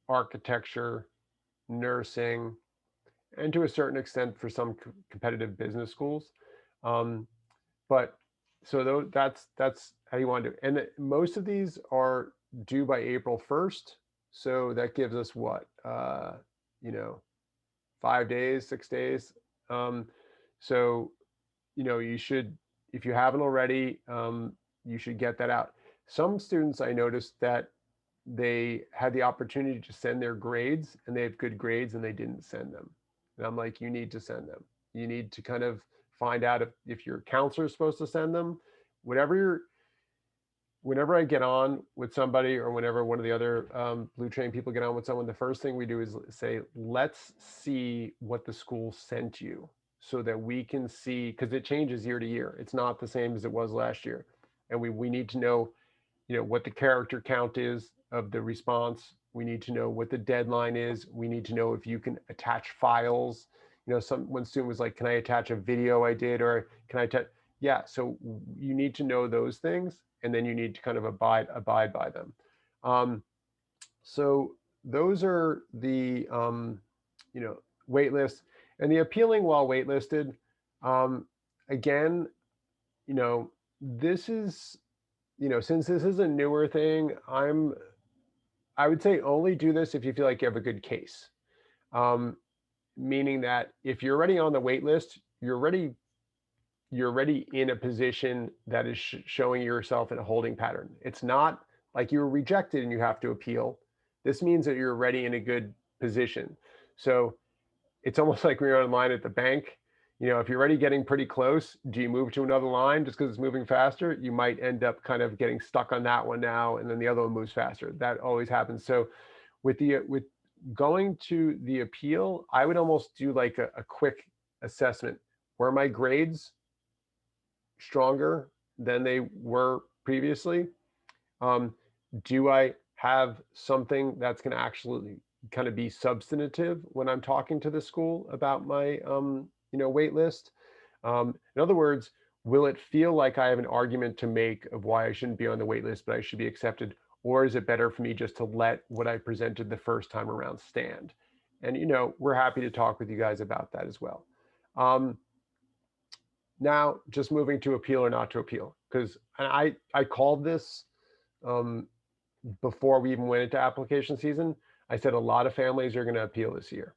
architecture, nursing, and to a certain extent for some competitive business schools. But so that's how you want to do it. And most of these are due by April 1st. So that gives us what, 5 days, 6 days. So, you should, if you haven't already, you should get that out. Some students, I noticed that they had the opportunity to send their grades and they have good grades and they didn't send them. And I'm like, you need to send them. You need to kind of find out if your counselor is supposed to send them. Whenever I get on with somebody, or whenever one of the other Blue Train people get on with someone, the first thing we do is say, let's see what the school sent you, so that we can see, because it changes year to year. It's not the same as it was last year. And we need to know, what the character count is of the response. We need to know what the deadline is. We need to know if you can attach files. One student was like, can I attach a video I did, or can I attach? Yeah, so you need to know those things, and then you need to kind of abide by them. So those are the wait lists. And the appealing while waitlisted, again, this is, since this is a newer thing, I would say only do this if you feel like you have a good case. Meaning that if you're already on the wait list, you're already in a position that is showing yourself in a holding pattern. It's not like you were rejected and you have to appeal. This means that you're already in a good position. So it's almost like when you're online at the bank. If you're already getting pretty close, do you move to another line just because it's moving faster? You might end up kind of getting stuck on that one now, and then the other one moves faster. That always happens. So with going to the appeal, I would almost do like a quick assessment. Were my grades stronger than they were previously? Do I have something that's going to actually kind of be substantive when I'm talking to the school about my wait list? In other words, will it feel like I have an argument to make of why I shouldn't be on the wait list, but I should be accepted? Or is it better for me just to let what I presented the first time around stand? And, we're happy to talk with you guys about that as well. Um, Now, just moving to appeal or not to appeal, because I called this um, before we even went into application season. I said a lot of families are going to appeal this year,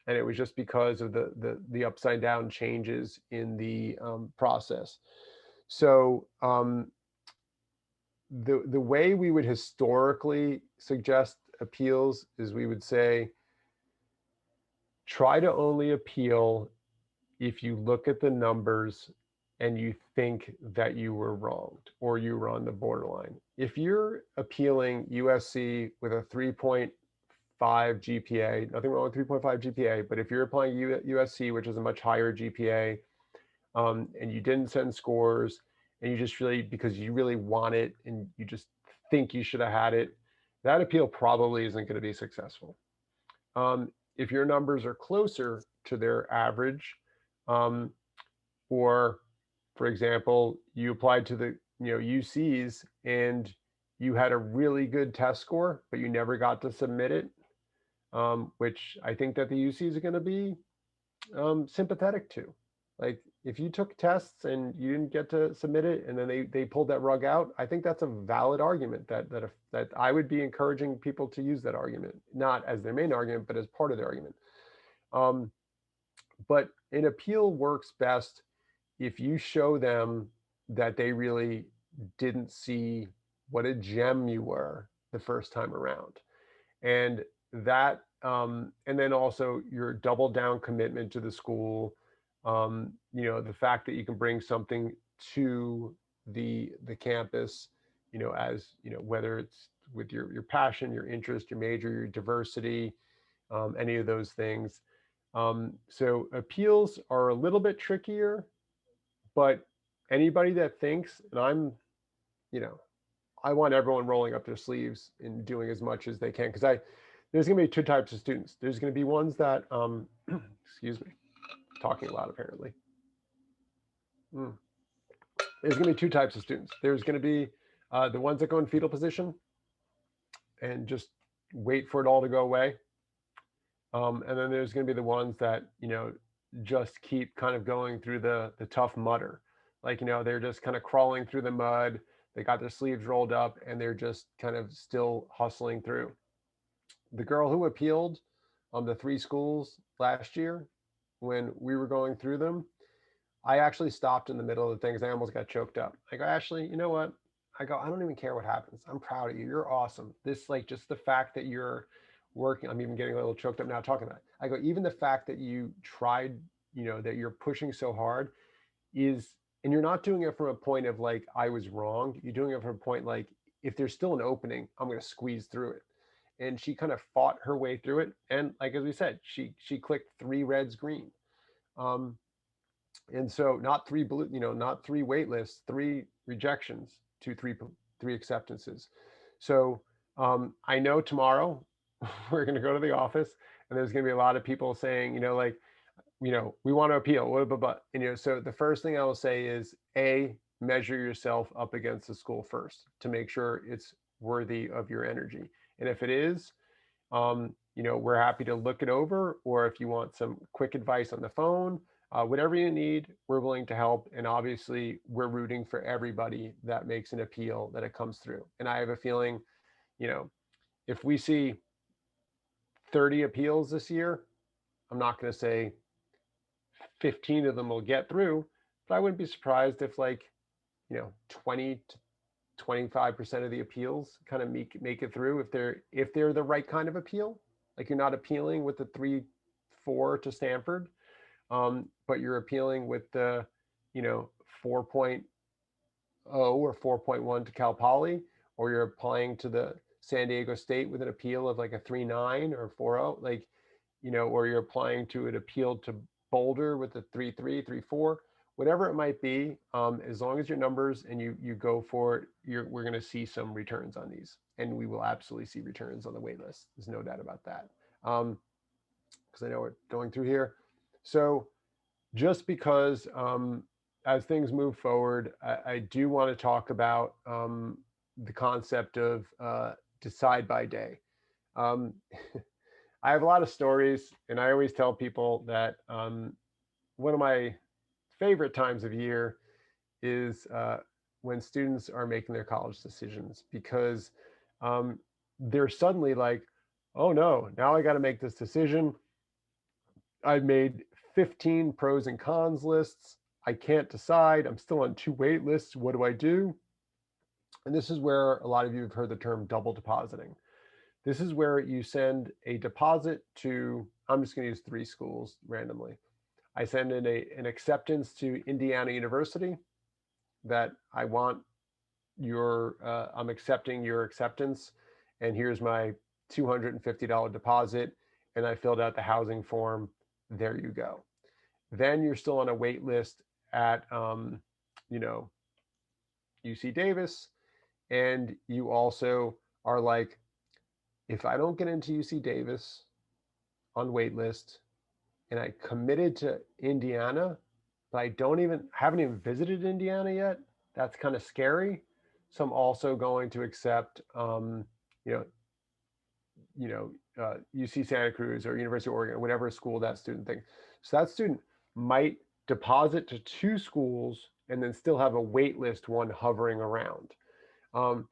and it was just because of the upside down changes in the process. So the way we would historically suggest appeals is we would say try to only appeal if you look at the numbers and you think that you were wronged or you were on the borderline. If you're appealing USC with a 3.5 GPA, nothing wrong with 3.5 GPA, but if you're applying USC, which is a much higher GPA, and you didn't send scores, and you just really, because you really want it and you just think you should have had it, that appeal probably isn't going to be successful. If your numbers are closer to their average, um, or for example, you applied to the UCs and you had a really good test score, but you never got to submit it, which I think that the UCs are going to be sympathetic to. Like if you took tests and you didn't get to submit it, and then they pulled that rug out, I think that's a valid argument that I would be encouraging people to use that argument, not as their main argument, but as part of their argument. But an appeal works best if you show them that they really didn't see what a gem you were the first time around. And and then also your double down commitment to the school, the fact that you can bring something to the campus, as whether it's with your passion, your interest, your major, your diversity, any of those things. So appeals are a little bit trickier, but anybody that thinks, and you know, I want everyone rolling up their sleeves and doing as much as they can, because there's going to be two types of students. There's going to be ones that, excuse me, talking loud apparently. There's going to be two types of students. There's going to be the ones that go in fetal position and just wait for it all to go away. And then there's going to be the ones that, just keep kind of going through the tough mudder. Like, they're just kind of crawling through the mud. They got their sleeves rolled up and they're just kind of still hustling through. The girl who appealed on the 3 schools last year, when we were going through them, I actually stopped in the middle of the things. I almost got choked up. I go, Ashley, you know what? I go, I don't even care what happens. I'm proud of you. You're awesome. This, like, just the fact that you're working, I'm even getting a little choked up now talking about it. I go, even the fact that you tried, that you're pushing so hard is, and you're not doing it from a point of like, I was wrong. You're doing it from a point like, if there's still an opening, I'm going to squeeze through it. And she kind of fought her way through it. And like, as we said, she clicked 3 reds green. And so not 3 blue, not 3 wait lists, 3 rejections to 3 acceptances. So I know tomorrow we're going to go to the office and there's going to be a lot of people saying, like, we want to appeal, but so the first thing I will say is measure yourself up against the school first to make sure it's worthy of your energy. And if it is, we're happy to look it over, or if you want some quick advice on the phone, whatever you need, we're willing to help. And obviously we're rooting for everybody that makes an appeal, that it comes through. And I have a feeling, if we see 30 appeals this year, I'm not going to say 15 of them will get through, but I wouldn't be surprised if 20 to 25% of the appeals kind of make it through, if they're the right kind of appeal. Like, you're not appealing with the 3.4 to Stanford, but you're appealing with the 4.0 or 4.1 to Cal Poly, or you're applying to the San Diego State with an appeal of like a 3.9 or 4.0, like, or you're applying to an appeal to Boulder with a 3.3, 3.4, whatever it might be. As long as your numbers and you go for it, we're going to see some returns on these, and we will absolutely see returns on the wait list. There's no doubt about that. Because I know we're going through here. So just because as things move forward, I do want to talk about the concept of decide by day. Um, I have a lot of stories, and I always tell people that one of my favorite times of year is when students are making their college decisions, because um, they're suddenly like, oh no, now I got to make this decision. I've made 15 pros and cons lists. I can't decide. I'm still on 2 wait lists. What do I do? And this is where a lot of you have heard the term double depositing. This is where you send a deposit to, I'm just going to use 3 schools randomly. I send in an acceptance to Indiana University that I want I'm accepting your acceptance, and here's my $250 deposit, and I filled out the housing form. There you go. Then you're still on a wait list at, you know, UC Davis, and you also are like, if I don't get into UC Davis on wait list, and I committed to Indiana, but haven't even visited Indiana yet, that's kind of scary. So I'm also going to accept, you know, UC Santa Cruz or University of Oregon, whatever school that student thinks. So that student might deposit to 2 schools and then still have a wait list one hovering around. Um,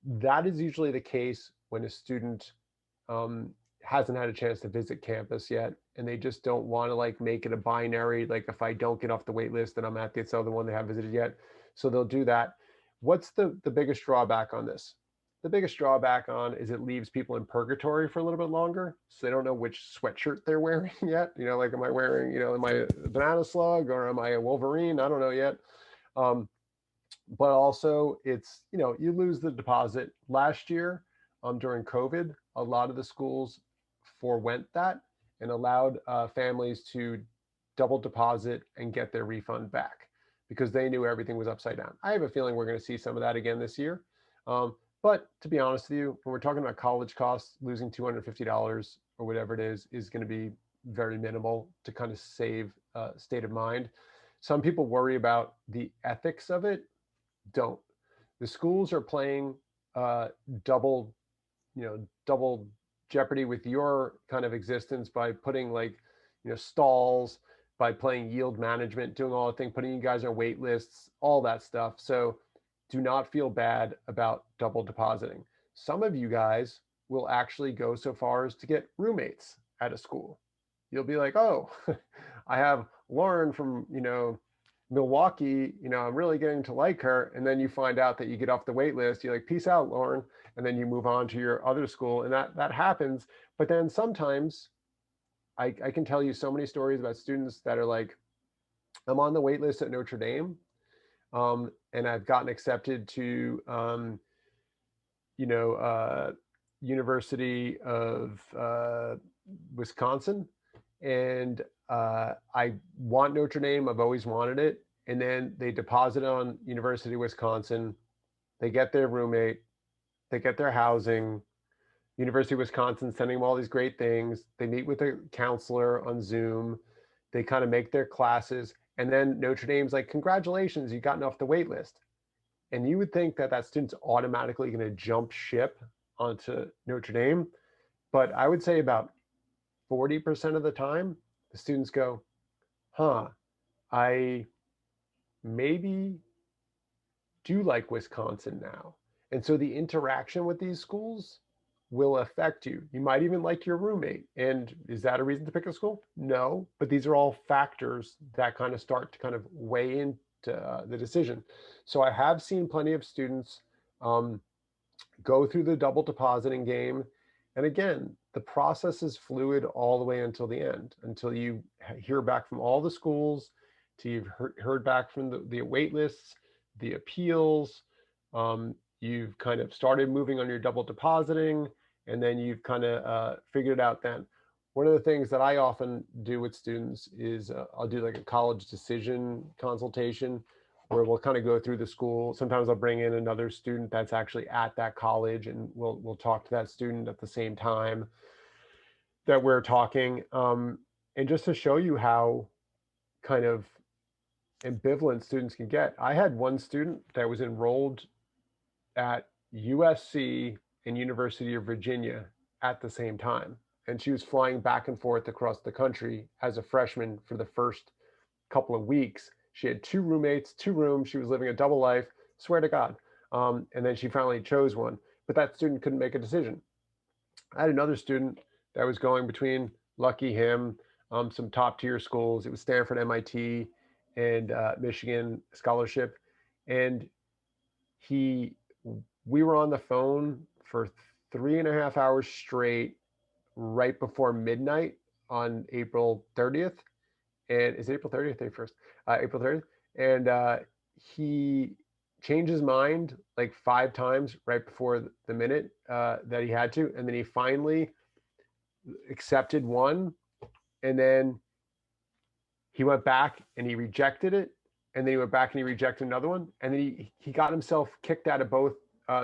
that is usually the case when a student um, hasn't had a chance to visit campus yet, and they just don't want to like make it a binary. Like, if I don't get off the wait list, then I'm at the other one they haven't visited yet. So they'll do that. What's the biggest drawback on this? The biggest drawback on is it leaves people in purgatory for a little bit longer, so they don't know which sweatshirt they're wearing yet. Like, am I wearing, am I a banana slug or am I a Wolverine? I don't know yet. Um, but also it's, you lose the deposit. Last year, during COVID, a lot of the schools forewent that and allowed families to double deposit and get their refund back because they knew everything was upside down. I have a feeling we're going to see some of that again this year. But to be honest with you, when we're talking about college costs, losing $250 or whatever it is going to be very minimal to kind of save state of mind. Some people worry about the ethics of it. Don't. The schools are playing double, double jeopardy with your kind of existence by putting like, stalls, by playing yield management, doing all the things, putting you guys on wait lists, all that stuff. So do not feel bad about double depositing. Some of you guys will actually go so far as to get roommates at a school. You'll be like, oh, I have Lauren from, Milwaukee, I'm really getting to like her. And then you find out that you get off the wait list. You're like, peace out, Lauren. And then you move on to your other school. And that happens. But then sometimes I can tell you so many stories about students that are like, I'm on the wait list at Notre Dame. And I've gotten accepted to, you know, University of Wisconsin. And I want Notre Dame. I've always wanted it. And then they deposit on University of Wisconsin. They get their roommate. They get their housing. University of Wisconsin sending them all these great things. They meet with a counselor on Zoom. They kind of make their classes. And then Notre Dame's like, congratulations, you've gotten off the wait list. And you would think that that student's automatically going to jump ship onto Notre Dame. But I would say about 40% of the time, the students go, huh, I maybe do like Wisconsin now. And so the interaction with these schools will affect you. You might even like your roommate. And is that a reason to pick a school? No, but these are all factors that kind of start to kind of weigh into the decision. So I have seen plenty of students go through the double depositing game. And again, the process is fluid all the way until the end, until you hear back from all the schools, till you've heard back from the wait lists, the appeals. You've kind of started moving on your double depositing, and then you've kind of figured it out then. One of the things that I often do with students is I'll do like a college decision consultation where we'll kind of go through the school. Sometimes I'll bring in another student that's actually at that college, and we'll talk to that student at the same time that we're talking. And just to show you how kind of ambivalent students can get. I had one student that was enrolled at USC and University of Virginia at the same time. And she was flying back and forth across the country as a freshman for the first couple of weeks. She had two roommates, two rooms. She was living a double life, swear to God. And then she finally chose one. But that student couldn't make a decision. I had another student that was going between, lucky him, some top tier schools. It was Stanford, MIT, and Michigan scholarship. And he, we were on the phone for 3.5 hours straight right before midnight on April 30th. And is it April 30th, 31st? April 30th. And he changed his mind like 5 times right before the minute that he had to. And then he finally accepted one. And then he went back and he rejected it. And then he went back and he rejected another one. And then he got himself kicked out of both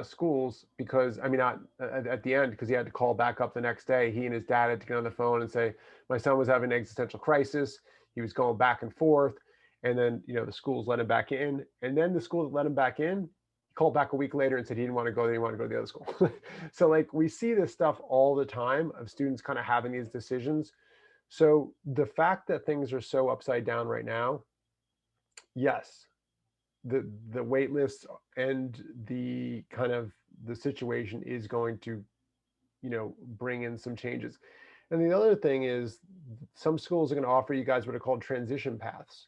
schools because, I mean, not at the end, because he had to call back up the next day. He and his dad had to get on the phone and say, my son was having an existential crisis. He was going back and forth. And then, the schools let him back in. And then the school that let him back in, he called back a week later and said he didn't want to go there. He wanted to go to the other school. So like we see this stuff all the time of students kind of having these decisions. So the fact that things are so upside down right now, yes, the wait lists and the kind of the situation is going to bring in some changes. And the other thing is some schools are going to offer you guys what are called transition paths.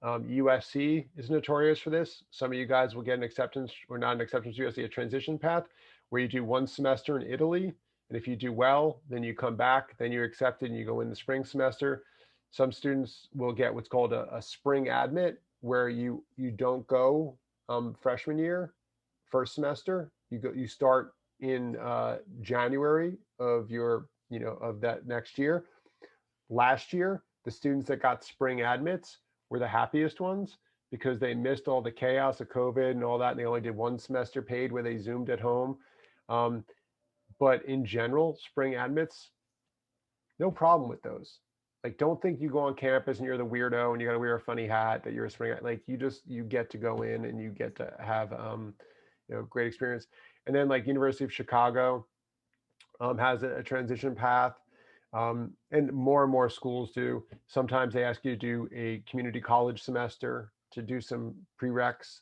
USC is notorious for this. Some of you guys will get an acceptance, or not an acceptance to USC, a transition path where you do one semester in Italy. And if you do well, then you come back, then you're accepted and you go in the spring semester. Some students will get what's called a spring admit, where you don't go freshman year, first semester. You start in January of your, of that next year. Last year, the students that got spring admits were the happiest ones because they missed all the chaos of COVID and all that. And they only did one semester paid where they Zoomed at home. But in general, spring admits, no problem with those. Like, don't think you go on campus and you're the weirdo and you got to wear a funny hat that you're a spring. Like, you get to go in and you get to have great experience. And then like University of Chicago has a transition path. And more schools do. Sometimes they ask you to do a community college semester to do some prereqs.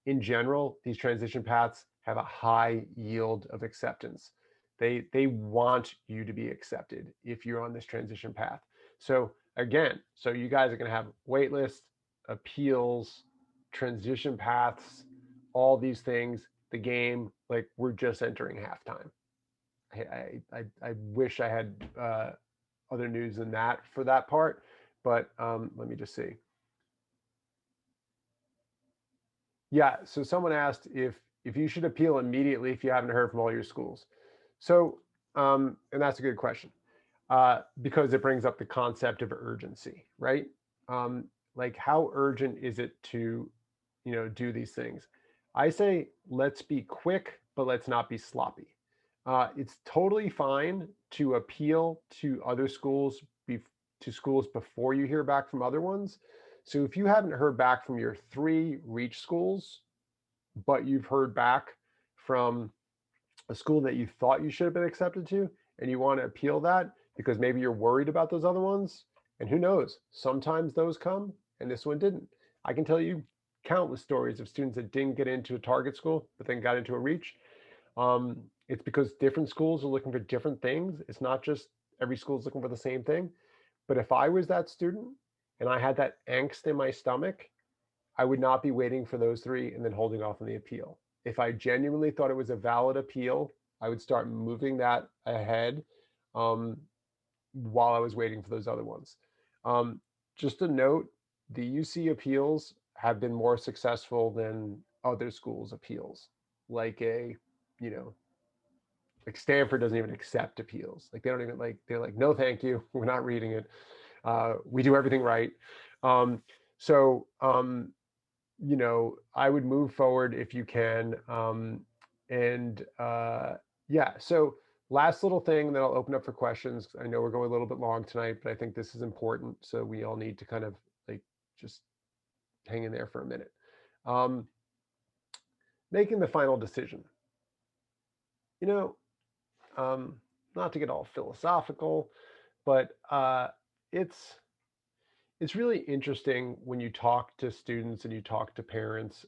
In general, these transition paths have a high yield of acceptance. They want you to be accepted if you're on this transition path. So again, you guys are going to have waitlist, appeals, transition paths, all these things. The game, like we're just entering halftime. I wish I had other news than that for that part, but let me just see. Yeah, so someone asked if you should appeal immediately if you haven't heard from all your schools. So, and that's a good question because it brings up the concept of urgency, right? Like how urgent is it to, do these things? I say let's be quick, but let's not be sloppy. It's totally fine to appeal to other schools, to schools before you hear back from other ones. So if you haven't heard back from your 3 reach schools, but you've heard back from a school that you thought you should have been accepted to, and you want to appeal that because maybe you're worried about those other ones, and who knows, sometimes those come and this one didn't. I can tell you countless stories of students that didn't get into a target school, but then got into a reach. It's because different schools are looking for different things. It's not just every school is looking for the same thing. But if I was that student and I had that angst in my stomach, I would not be waiting for those 3 and then holding off on the appeal. If I genuinely thought it was a valid appeal, I would start moving that ahead while I was waiting for those other ones. Just a note, the UC appeals have been more successful than other schools' appeals. Like like Stanford doesn't even accept appeals. Like they don't even they're like, no, thank you. We're not reading it. We do everything right. So I would move forward if you can. Yeah, so last little thing that I'll open up for questions. I know we're going a little bit long tonight, but I think this is important. So we all need to kind of like just hang in there for a minute. making the final decision. You know, um, not to get all philosophical, but it's it's really interesting when you talk to students and you talk to parents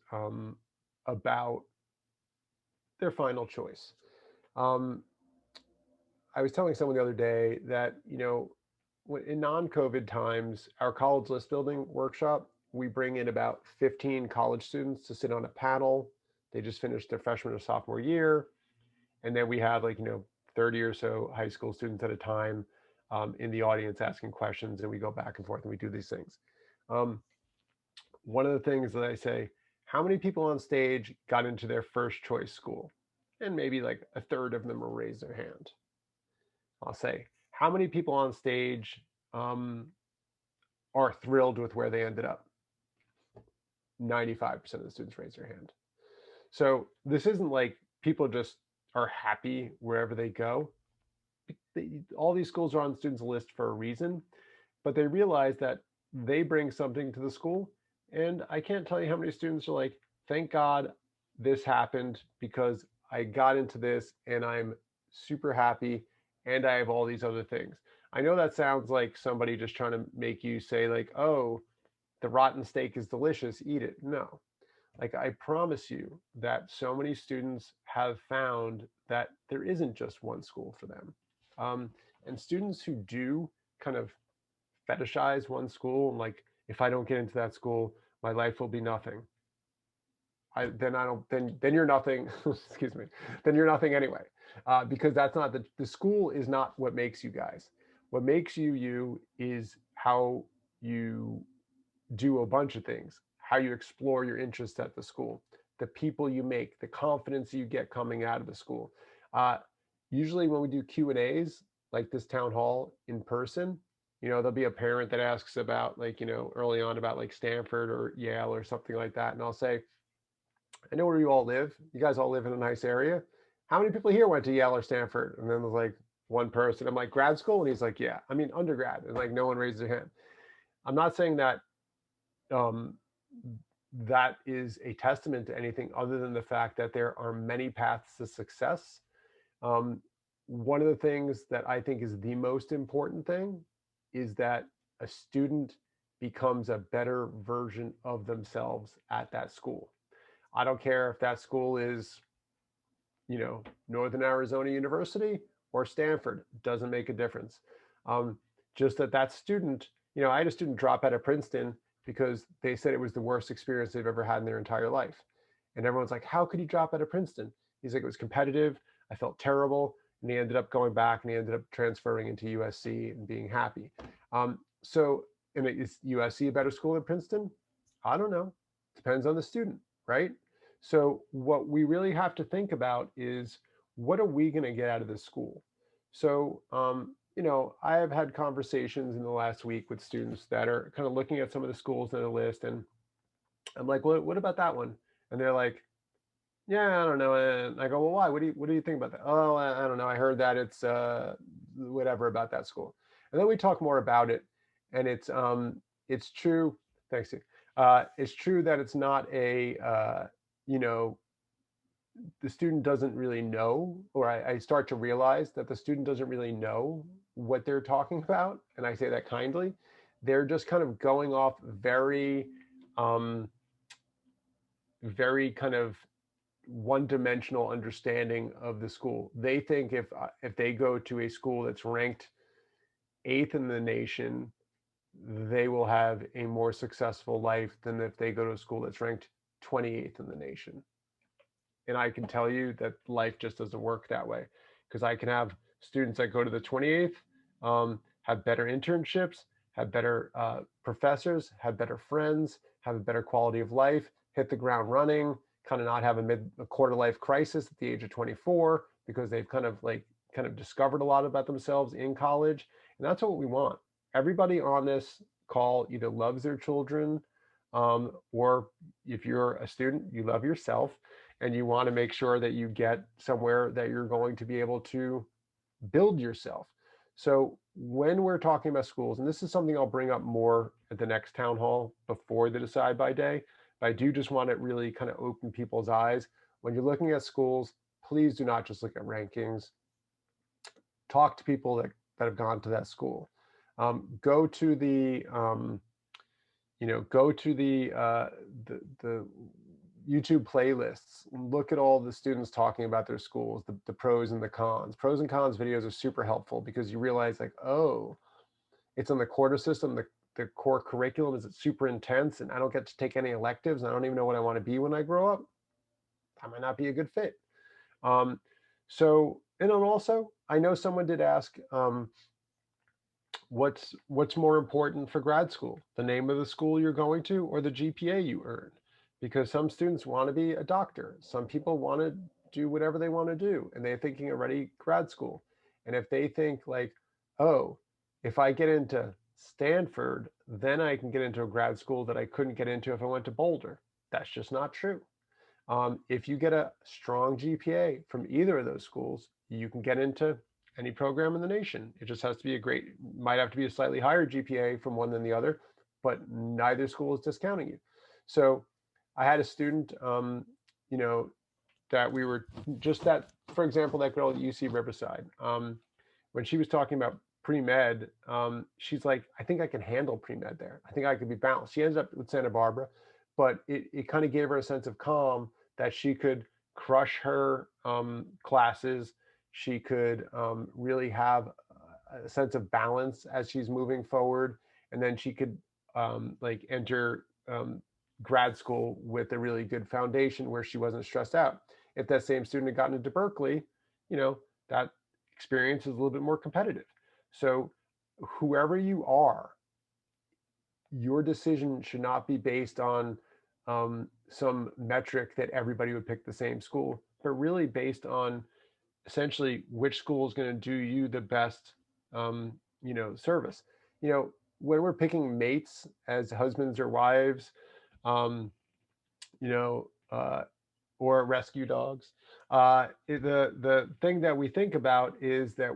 about their final choice. Um, I was telling someone the other day that, in non-COVID times, our college list building workshop, we bring in about 15 college students to sit on a panel. They just finished their freshman or sophomore year. And then we have 30 or so high school students at a time in the audience asking questions, and we go back and forth and we do these things. Um, One of the things that I say, how many people on stage got into their first choice school? And maybe like a third of them will raise their hand. I'll say, how many people on stage um, are thrilled with where they ended up? 95% of the students raise their hand. So this isn't like people just are happy wherever they go. All these schools are on the students list for a reason, but they realize that they bring something to the school. And I can't tell you how many students are like, thank God this happened because I got into this and I'm super happy and I have all these other things. I know that sounds like somebody just trying to make you say, like, oh, the rotten steak is delicious, eat it. No. Like, I promise you that so many students have found that there isn't just one school for them. Um, and students who do kind of fetishize one school and like, if I don't get into that school, my life will be nothing. I don't then you're nothing. Excuse me. Then you're nothing anyway, because that's not the school is not what makes you guys. What makes you you is how you do a bunch of things, how you explore your interests at the school, the people you make, the confidence you get coming out of the school. Uh, Usually when we do Q&As like this town hall in person, there'll be a parent that asks about like, early on about like Stanford or Yale or something like that. And I'll say, I know where you all live. You guys all live in a nice area. How many people here went to Yale or Stanford? And then there's like one person. I'm like, grad school? And he's like, yeah, I mean, undergrad. And like, no one raises their hand. I'm not saying that um, that is a testament to anything other than the fact that there are many paths to success. Um, One of the things that I think is the most important thing is that a student becomes a better version of themselves at that school. I don't care if that school is, Northern Arizona University or Stanford, doesn't make a difference. Um, just that student, I had a student drop out of Princeton because they said it was the worst experience they've ever had in their entire life. And everyone's like, how could you drop out of Princeton? He's like, it was competitive. I felt terrible. And he ended up going back and he ended up transferring into USC and being happy. So, and is USC a better school than Princeton? I don't know. Depends on the student, right? So what we really have to think about is, what are we going to get out of this school? So, I have had conversations in the last week with students that are kind of looking at some of the schools on the list, and I'm like, what about that one? And they're like, yeah, I don't know. And I go, well, why? What do you think about that? Oh, I don't know. I heard that it's whatever about that school. And then we talk more about it, and it's true. Thanks, Steve. It's true that it's not a you know the student doesn't really know, or I start to realize that the student doesn't really know what they're talking about, and I say that kindly. They're just kind of going off um, very kind of one-dimensional understanding of the school. They think if they go to a school that's ranked eighth in the nation, they will have a more successful life than if they go to a school that's ranked 28th in the nation. And I can tell you that life just doesn't work that way, because I can have students that go to the 28th, have better internships, have better professors, have better friends, have a better quality of life, hit the ground running, kind of not have a quarter life crisis at the age of 24 because they've kind of discovered a lot about themselves in college. And that's what we want. Everybody on this call either loves their children, or if you're a student, you love yourself, and you want to make sure that you get somewhere that you're going to be able to build yourself. So when we're talking about schools, and this is something I'll bring up more at the next town hall before the Decide by Day, but I do just want to really kind of open people's eyes. When you're looking at schools, please do not just look at rankings. Talk to people that have gone to that school. Go to the go to the YouTube playlists. Look at all the students talking about their schools, the pros and the cons. Pros and cons videos are super helpful because you realize like, oh, it's on the quarter system. The core curriculum is super intense, and I don't get to take any electives. And I don't even know what I want to be when I grow up. That might not be a good fit. Um, so, and then also, I know someone did ask, what's more important for grad school, the name of the school you're going to or the GPA you earn? Because some students want to be a doctor, some people want to do whatever they want to do, and they're thinking already grad school. And if they think like, oh, if I get into Stanford, then I can get into a grad school that I couldn't get into if I went to Boulder, that's just not true. If you get a strong GPA from either of those schools, you can get into any program in the nation. It just has to be might have to be a slightly higher GPA from one than the other, but neither school is discounting you. So I had a student, you know, that we were just that, for example, that girl at UC Riverside, when she was talking about pre-med, she's like, I think I can handle pre-med there. I think I could be balanced. She ended up with Santa Barbara, but it kind of gave her a sense of calm that she could crush her classes. She could really have a sense of balance as she's moving forward. And then she could like enter grad school with a really good foundation where she wasn't stressed out. If that same student had gotten into Berkeley, that experience is a little bit more competitive. So whoever you are, your decision should not be based on some metric that everybody would pick the same school, but really based on essentially which school is going to do you the best, service. When we're picking mates as husbands or wives, um, you know, or rescue dogs, the thing that we think about is that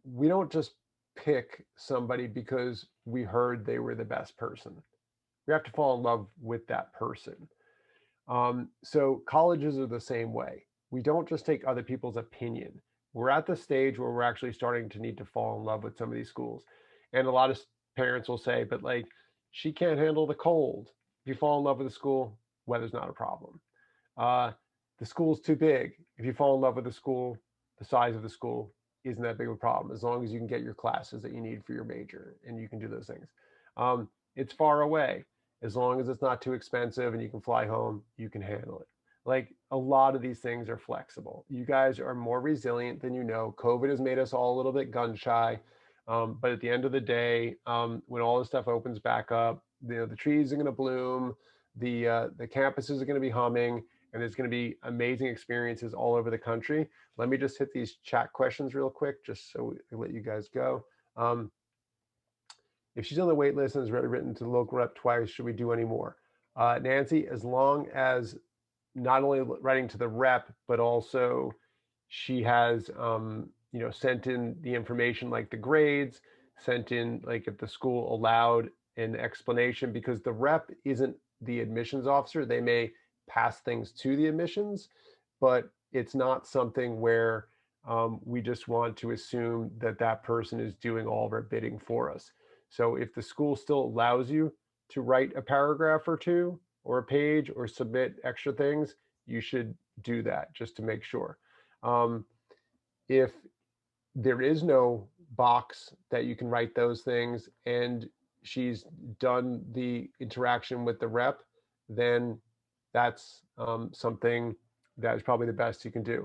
we don't just pick somebody because we heard they were the best person. We have to fall in love with that person. So colleges are the same way. We don't just take other people's opinion. We're at the stage where we're actually starting to need to fall in love with some of these schools. And a lot of parents will say, but like, she can't handle the cold. If you fall in love with a school, weather's not a problem. Uh, the school's too big. If you fall in love with the school, the size of the school isn't that big of a problem, as long as you can get your classes that you need for your major and you can do those things. It's far away. As long as it's not too expensive and you can fly home, you can handle it. Like, a lot of these things are flexible. You guys are more resilient than you know. COVID has made us all a little bit gun shy. But at the end of the day, when all this stuff opens back up, the trees are going to bloom, the campuses are going to be humming, and there's going to be amazing experiences all over the country. Let me just hit these chat questions real quick, just so we let you guys go. If she's on the wait list and has already written to the local rep twice, should we do any more? Nancy, as long as not only writing to the rep, but also she has, sent in the information like the grades, sent in like if the school allowed an explanation, because the rep isn't the admissions officer. They may pass things to the admissions, but it's not something where we just want to assume that that person is doing all of our bidding for us. So if the school still allows you to write a paragraph or two or a page or submit extra things, you should do that just to make sure. If there is no box that you can write those things and she's done the interaction with the rep, then that's something that is probably the best you can do.